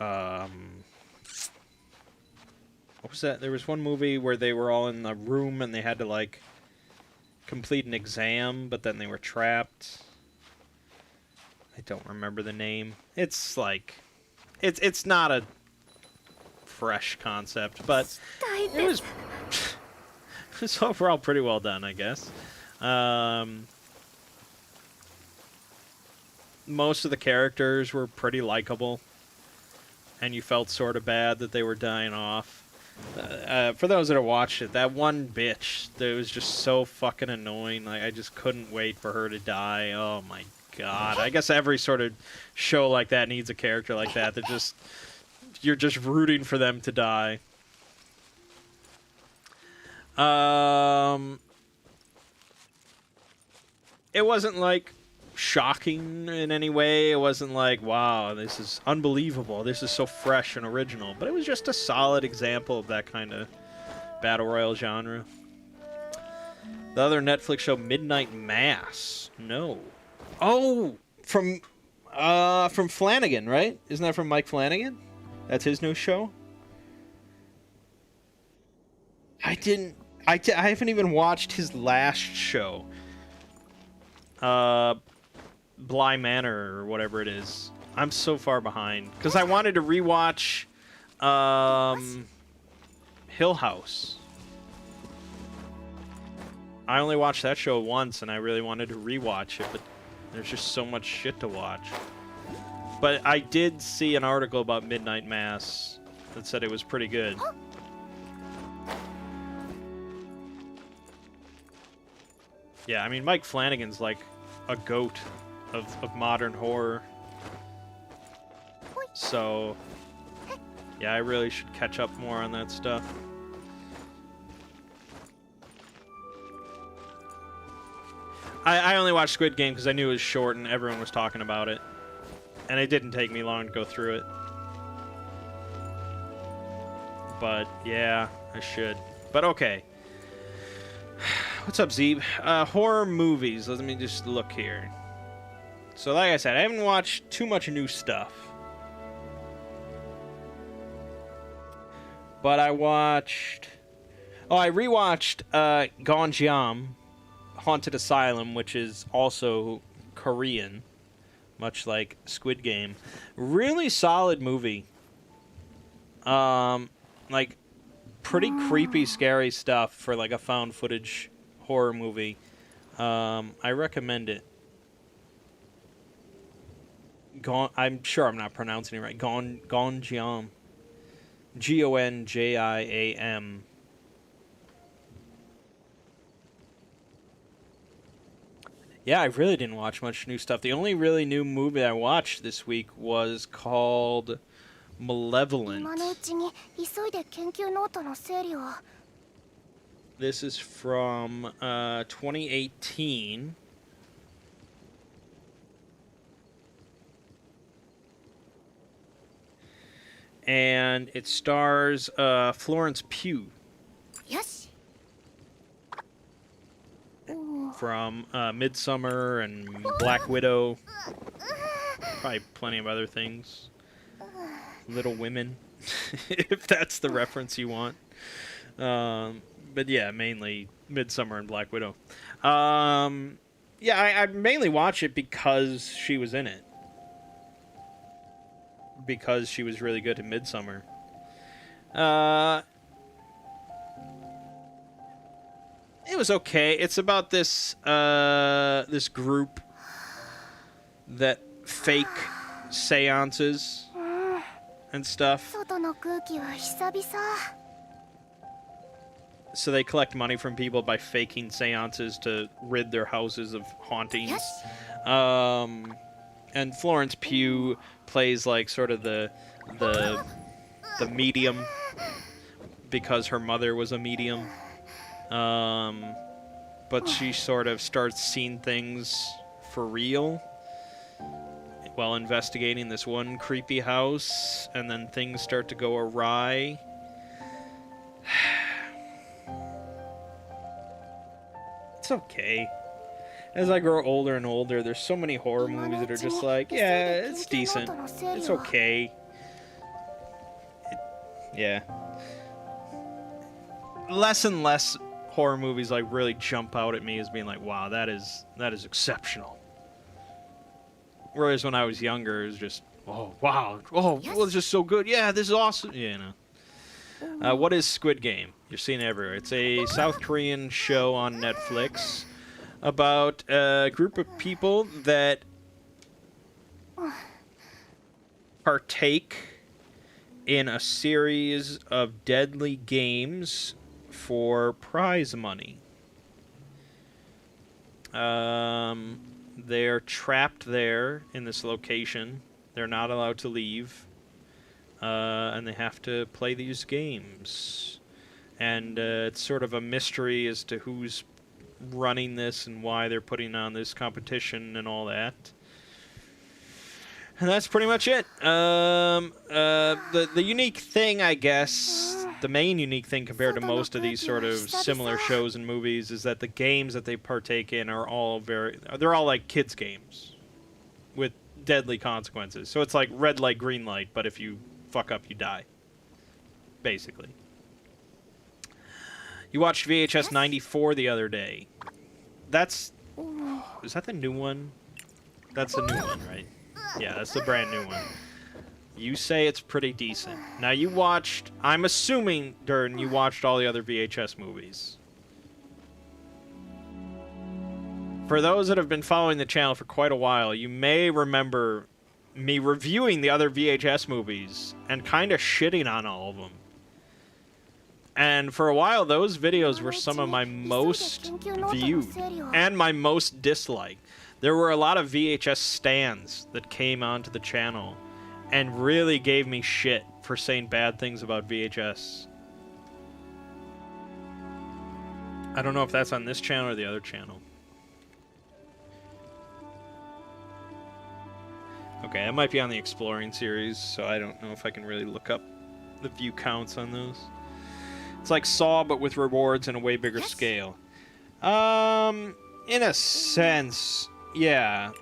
what was that? There was one movie where they were all in a room and they had to like complete an exam, but then they were trapped. I don't remember the name. It's like it's not a fresh concept, but it was overall pretty well done, I guess. Most of the characters were pretty likable, and you felt sort of bad that they were dying off. For those that have watched it, that one bitch that was just so fucking annoying. Like, I just couldn't wait for her to die. Oh my god. I guess every sort of show like that needs a character like that just you're just rooting for them to die. It wasn't like shocking in any way. It wasn't like, wow, this is unbelievable, this is so fresh and original, but it was just a solid example of that kind of battle royale genre. The other Netflix show, Midnight Mass. No. Oh, from Flanagan, right? Isn't that from Mike Flanagan? That's his new show? I haven't even watched his last show. Bly Manor or whatever it is. I'm so far behind because I wanted to rewatch Hill House. I only watched that show once and I really wanted to rewatch it, but there's just so much shit to watch. But I did see an article about Midnight Mass that said it was pretty good. Yeah, I mean, Mike Flanagan's like a goat of modern horror. So, yeah, I really should catch up more on that stuff. I only watched Squid Game because I knew it was short and everyone was talking about it. And it didn't take me long to go through it. But, yeah, I should. But, okay. What's up, Zeeb? Horror movies. Let me just look here. So, like I said, I haven't watched too much new stuff. But I watched... Oh, I rewatched Gonjiam, Haunted Asylum, which is also Korean, much like Squid Game. Really solid movie. Like, pretty creepy, scary stuff for like a found footage horror movie. I recommend it. I'm sure I'm not pronouncing it right. Gonjiam. Gonjiam. Yeah, I really didn't watch much new stuff. The only really new movie I watched this week was called Malevolent. This is from 2018. And it stars Florence Pugh. Yes. From Midsummer and Black Widow. Probably plenty of other things. Little Women, if that's the reference you want. But yeah, mainly Midsummer and Black Widow. Yeah, I mainly watch it because she was in it. Because she was really good in Midsummer. It was okay. It's about this this group that fake seances and stuff. So they collect money from people by faking seances to rid their houses of hauntings. Yes. And Florence Pugh plays like sort of the medium because her mother was a medium. But she sort of starts seeing things for real while investigating this one creepy house, and then things start to go awry. It's okay. As I grow older and older, there's so many horror movies that are just like, yeah, it's decent. It's okay. Yeah. Less and less horror movies like really jump out at me as being like, wow, that is exceptional. Whereas when I was younger, it was just, oh, wow, oh, well, it's just so good. Yeah, this is awesome. Yeah, you know. What is Squid Game? You're seeing it everywhere. It's a South Korean show on Netflix about a group of people that partake in a series of deadly games for prize money. They're trapped there in this location. They're not allowed to leave. And they have to play these games. And it's sort of a mystery as to who's running this and why they're putting on this competition and all that. And that's pretty much it. The unique thing, I guess, the main unique thing compared to most of these sort of similar shows and movies is that the games that they partake in are all they're all like kids' games with deadly consequences. So it's like red light, green light, but if you fuck up, you die. Basically. You watched VHS 94 the other day. Is that the new one? That's the new one, right? Yeah, that's the brand new one. You say it's pretty decent. Now you watched, I'm assuming, Durden, you watched all the other VHS movies. For those that have been following the channel for quite a while, you may remember me reviewing the other VHS movies and kind of shitting on all of them. And for a while, those videos were some of my most viewed and my most disliked. There were a lot of VHS stans that came onto the channel and really gave me shit for saying bad things about VHS. I don't know if that's on this channel or the other channel. Okay, that might be on the Exploring series, so I don't know if I can really look up the view counts on those. It's like Saw, but with rewards and a way bigger scale. In a sense, yeah.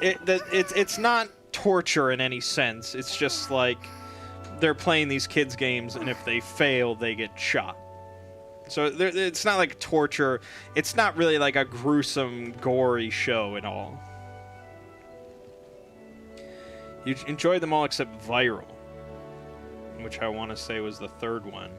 It's not torture in any sense. It's just like they're playing these kids' games, and if they fail, they get shot. So it's not like torture. It's not really like a gruesome, gory show at all. You enjoyed them all except Viral, which I want to say was the third one.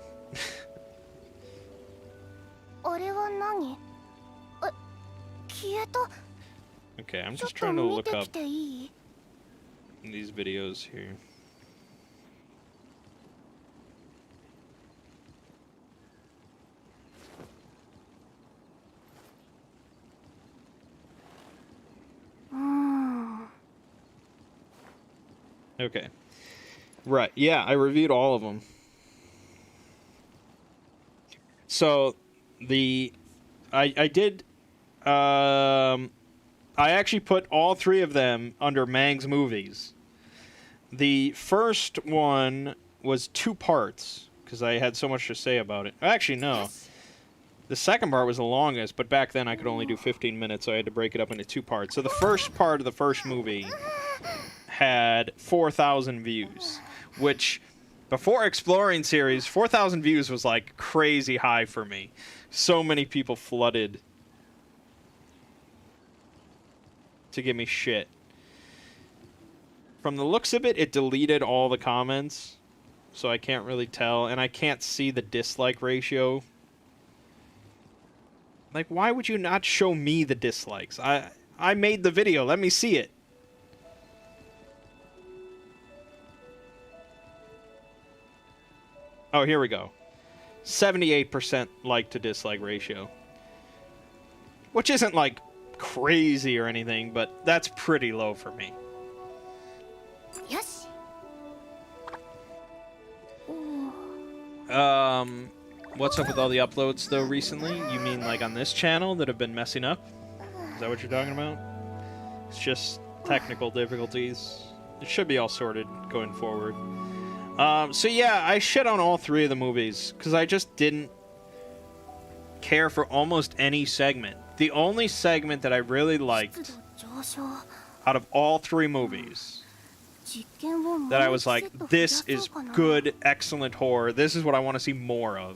Okay, I'm just trying to look up these videos here. Okay. Right. Yeah, I reviewed all of them. So, I did. I actually put all 3 of them under Mangg's movies. The first one was 2 parts because I had so much to say about it. Actually, no. The second part was the longest, but back then I could only do 15 minutes, so I had to break it up into 2 parts. So the first part of the first movie had 4,000 views, which before Exploring series, 4,000 views was like crazy high for me. So many people flooded to give me shit. From the looks of it, it deleted all the comments, so I can't really tell, and I can't see the dislike ratio. Like, why would you not show me the dislikes? I made the video. Let me see it. Oh, here we go. 78% like to dislike ratio. Which isn't, like, crazy or anything, but that's pretty low for me. Yes. What's up with all the uploads, though, recently? You mean, like, on this channel that have been messing up? Is that what you're talking about? It's just technical difficulties. It should be all sorted going forward. So yeah, I shit on all 3 of the movies, because I just didn't care for almost any segment. The only segment that I really liked out of all 3 movies that I was like, this is good, excellent horror, this is what I want to see more of,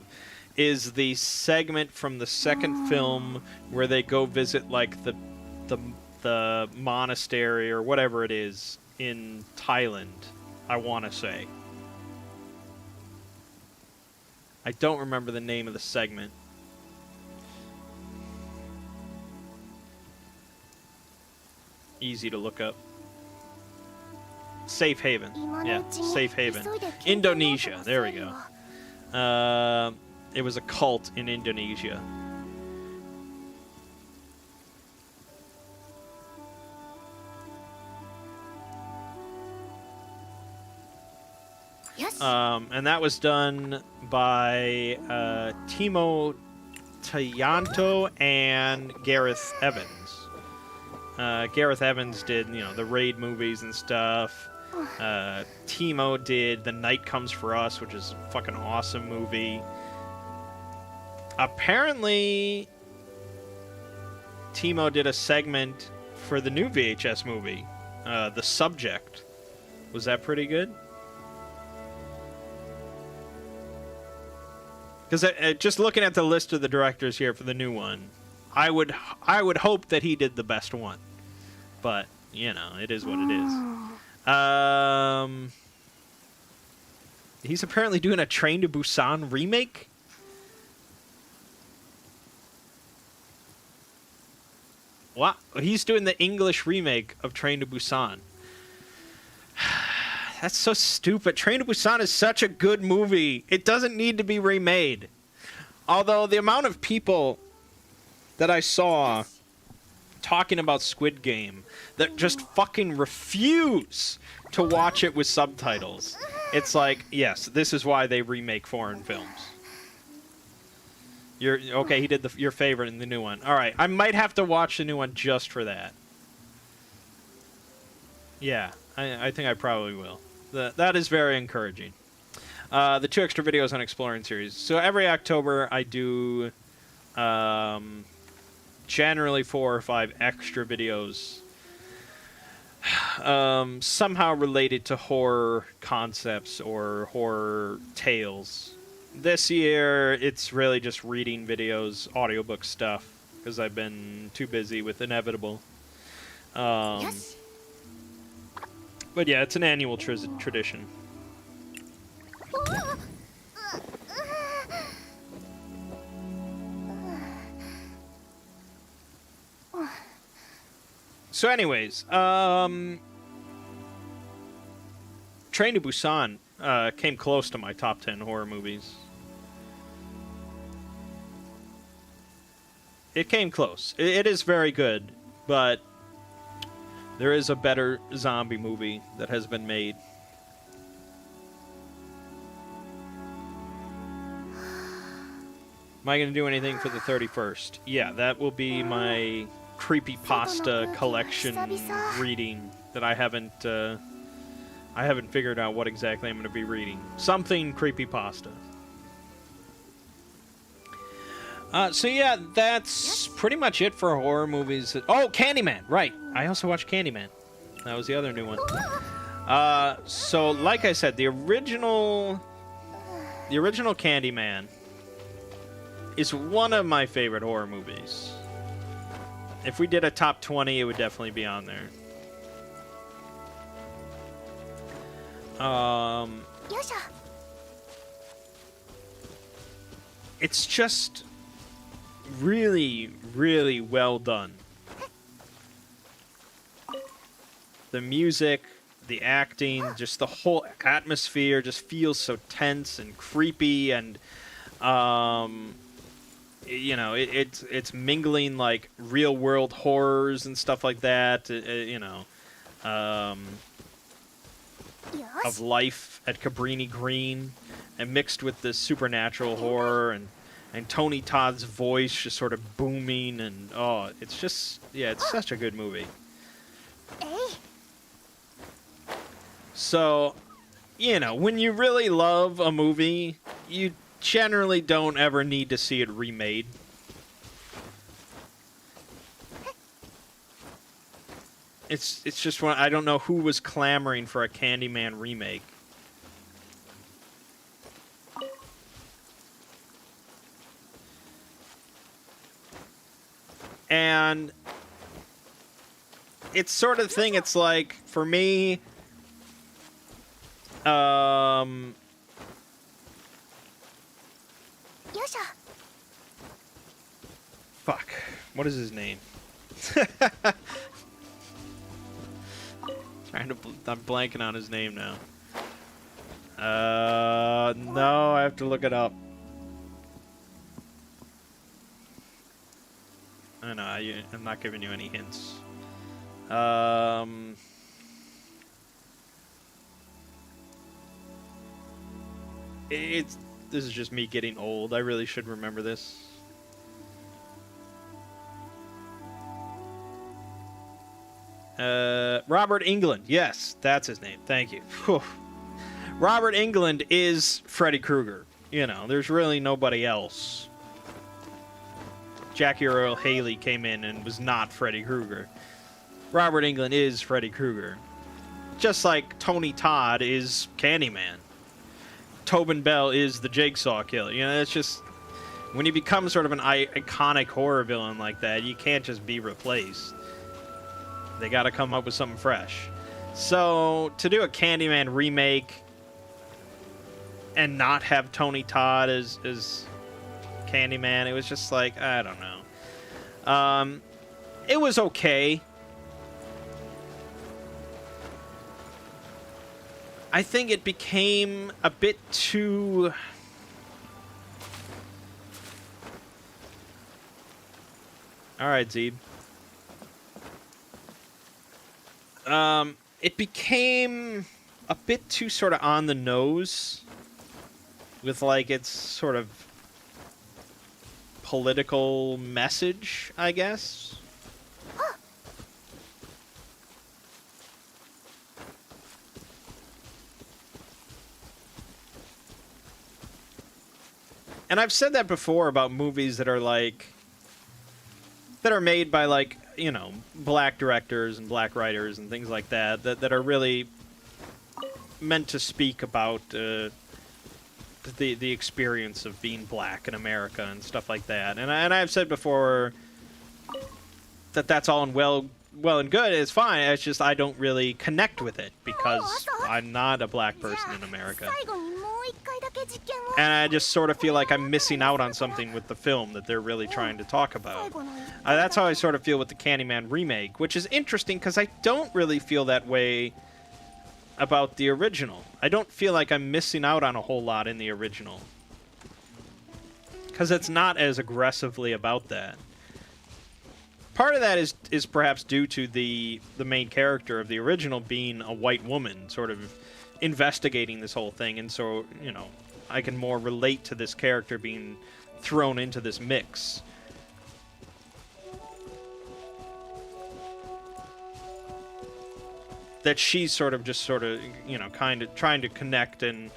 is the segment from the second film where they go visit, like, the monastery or whatever it is in Thailand, I want to say. I don't remember the name of the segment. Easy to look up. Safe Haven. Yeah, Safe Haven. Indonesia. There we go. It was a cult in Indonesia. Yes. And that was done by Timo Tayanto and Gareth Evans. Gareth Evans did, you know, the Raid movies and stuff. Timo did The Night Comes for Us, which is a fucking awesome movie. Apparently, Timo did a segment for the new VHS movie, The Subject. Was that pretty good? Because just looking at the list of the directors here for the new one, I would hope that he did the best one. But, you know, it is what it is. He's apparently doing a Train to Busan remake? What? He's doing the English remake of Train to Busan. That's so stupid. Train to Busan is such a good movie. It doesn't need to be remade. Although the amount of people that I saw talking about Squid Game that just fucking refuse to watch it with subtitles. It's like, yes, this is why they remake foreign films. Okay, he did your favorite in the new one. All right, I might have to watch the new one just for that. Yeah, I think I probably will. That is very encouraging. The 2 extra videos on Exploring series. So every October I do generally 4 or 5 extra videos somehow related to horror concepts or horror tales. This year it's really just reading videos, audiobook stuff, because I've been too busy with Inevitable. Yes. But yeah, it's an annual tradition. So anyways, Train to Busan came close to my top 10 horror movies. It came close. It is very good, but there is a better zombie movie that has been made Am I going to do anything for the 31st? Yeah, that will be my creepypasta collection reading that I haven't figured out what exactly I'm going to be reading. Something creepypasta. So yeah, that's pretty much it for horror movies. Oh, Candyman, right. I also watched Candyman. That was the other new one. So like I said, the original Candyman is one of my favorite horror movies. If we did a top 20, it would definitely be on there. It's just really, really well done. The music, the acting, just the whole atmosphere just feels so tense and creepy, and you know, it's mingling like real world horrors and stuff like that. You know, of life at Cabrini Green, and mixed with the supernatural horror, and Tony Todd's voice just sort of booming, and oh, it's just, yeah, it's such a good movie. So, you know, when you really love a movie, you generally don't ever need to see it remade. It's just one, I don't know who was clamoring for a Candyman remake. And it's sort of thing, it's like, for me, fuck. What is his name? I'm blanking on his name now. No, I have to look it up. I know, I'm not giving you any hints. This is just me getting old. I really should remember this. Robert Englund. Yes, that's his name. Thank you. Whew. Robert Englund is Freddy Krueger. You know, there's really nobody else. Jackie Earle Haley came in and was not Freddy Krueger. Robert Englund is Freddy Krueger. Just like Tony Todd is Candyman. Tobin Bell is the Jigsaw Killer. You know, it's just, when you become sort of an iconic horror villain like that, you can't just be replaced. They got to come up with something fresh. So, to do a Candyman remake and not have Tony Todd as Candyman, it was just like, I don't know. It was okay. I think it became a bit too... Alright, Zeeb. It became a bit too sort of on the nose with, like, its sort of political message, I guess. And I've said that before about movies that are like, that are made by, like, you know, black directors and black writers and things like that, that are really meant to speak about the experience of being black in America and stuff like that. And I've said before that that's all and well and good. It's fine. It's just I don't really connect with it because I'm not a black person in America. And I just sort of feel like I'm missing out on something with the film that they're really trying to talk about. That's how I sort of feel with the Candyman remake, which is interesting because I don't really feel that way about the original. I don't feel like I'm missing out on a whole lot in the original. Because it's not as aggressively about that. Part of that is perhaps due to the main character of the original being a white woman, sort of investigating this whole thing, and so, you know, I can more relate to this character being thrown into this mix. That she's sort of, you know, kind of trying to connect and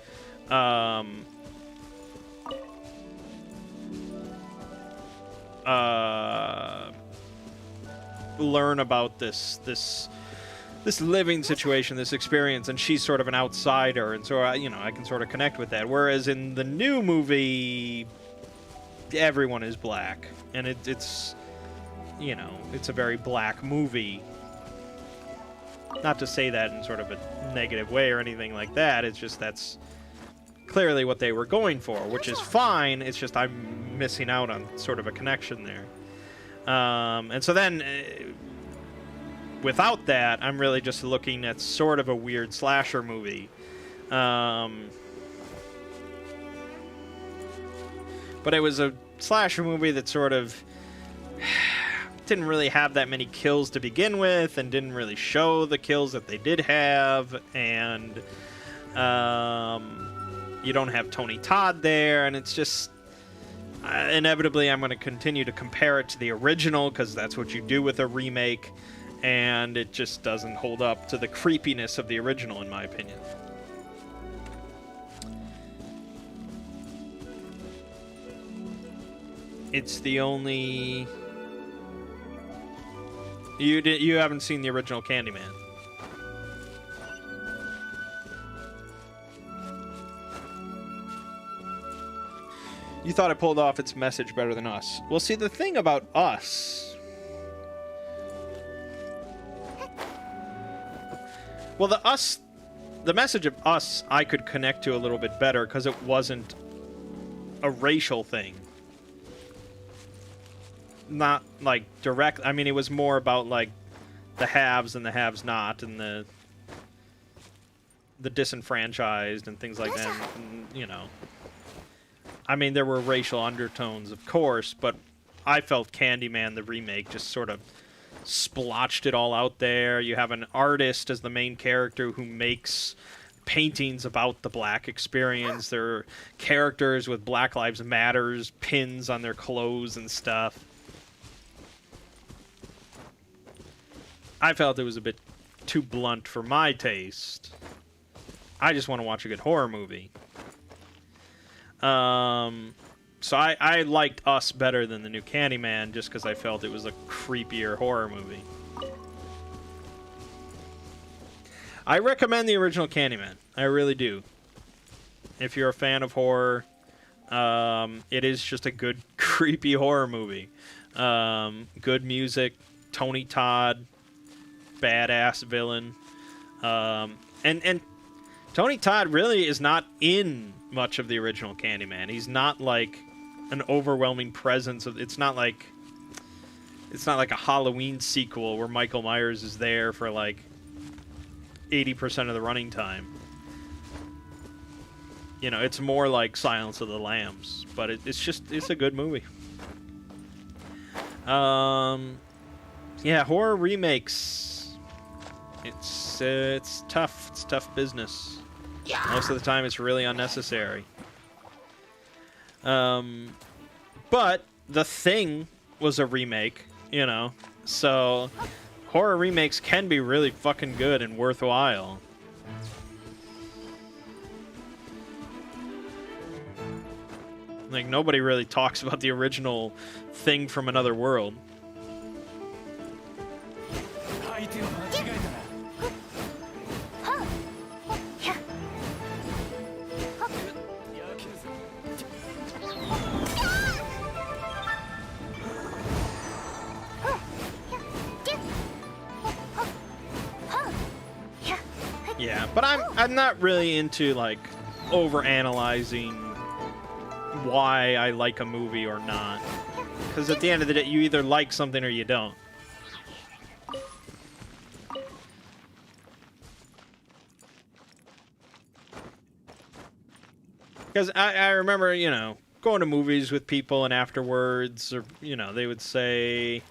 learn about this living situation, this experience, and she's sort of an outsider, and so you know, I can sort of connect with that. Whereas in the new movie, everyone is black, and it's you know, it's a very black movie. Not to say that in sort of a negative way or anything like that. It's just that's clearly what they were going for, which is fine. It's just I'm missing out on sort of a connection there. And so then, without that, I'm really just looking at sort of a weird slasher movie. But it was a slasher movie that sort of didn't really have that many kills to begin with, and didn't really show the kills that they did have, and you don't have Tony Todd there, and it's just inevitably I'm going to continue to compare it to the original, because that's what you do with a remake, and it just doesn't hold up to the creepiness of the original, in my opinion. It's the only... You haven't seen the original Candyman. You thought it pulled off its message better than Us. Well, see, the thing about Us... Well, the message of Us I could connect to a little bit better because it wasn't a racial thing. Not like direct. I mean, it was more about like the haves and the haves not, and the disenfranchised and things like that. And, you know, I mean, there were racial undertones, of course, but I felt Candyman, the remake, just sort of splotched it all out there. You have an artist as the main character who makes paintings about the black experience. There are characters with Black Lives Matters pins on their clothes and stuff. I felt it was a bit too blunt for my taste. I just want to watch a good horror movie. So I liked Us better than the new Candyman just because I felt it was a creepier horror movie. I recommend the original Candyman. I really do. If you're a fan of horror, it is just a good, creepy horror movie. Good music, Tony Todd, badass villain. And Tony Todd really is not in much of the original Candyman. He's not like an overwhelming presence of, it's not like a Halloween sequel where Michael Myers is there for like 80% of the running time. You know, it's more like Silence of the Lambs, but it's a good movie. Yeah, horror remakes. It's tough. It's tough business. Most of the time, it's really unnecessary. But The Thing was a remake, you know, so horror remakes can be really fucking good and worthwhile. Like, nobody really talks about the original Thing from Another World. Yeah, but I'm not really into, like, overanalyzing why I like a movie or not. Because at the end of the day, you either like something or you don't. Because I remember, you know, going to movies with people and afterwards, or, you know, they would say...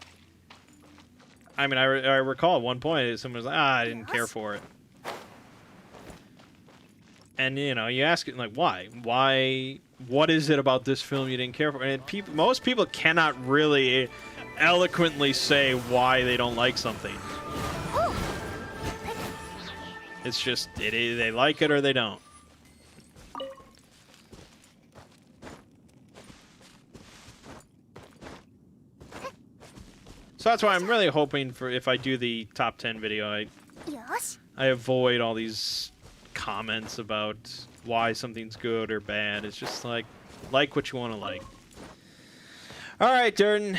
I mean, I recall at one point, someone was like, I didn't care for it. And, you know, you ask it, like, why? Why? What is it about this film you didn't care for? And most people cannot really eloquently say why they don't like something. It's just, they like it or they don't. So that's why I'm really hoping for, if I do the top 10 video, I avoid all these comments about why something's good or bad. It's just like what you want to like. All right, Durden,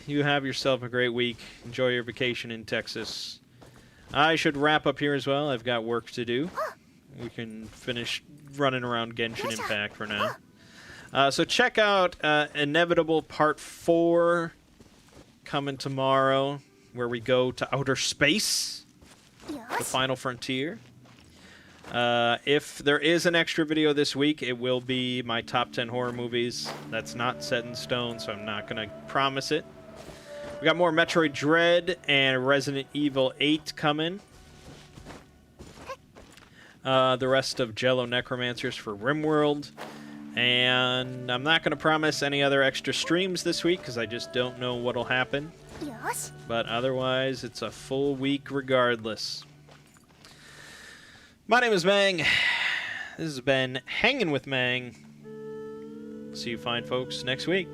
you have yourself a great week. Enjoy your vacation in Texas. I should wrap up here as well. I've got work to do. We can finish running around Genshin Impact for now. So check out Inevitable Part 4 coming tomorrow, where we go to outer space, the final frontier. If there is an extra video this week, it will be my top 10 horror movies. That's not set in stone, so I'm not going to promise it. We got more Metroid Dread and Resident Evil 8 coming. The rest of Jello Necromancers for RimWorld. And I'm not going to promise any other extra streams this week because I just don't know what'll happen. But otherwise, it's a full week regardless. My name is Mangg. This has been Hanging with Mangg. See you fine folks next week.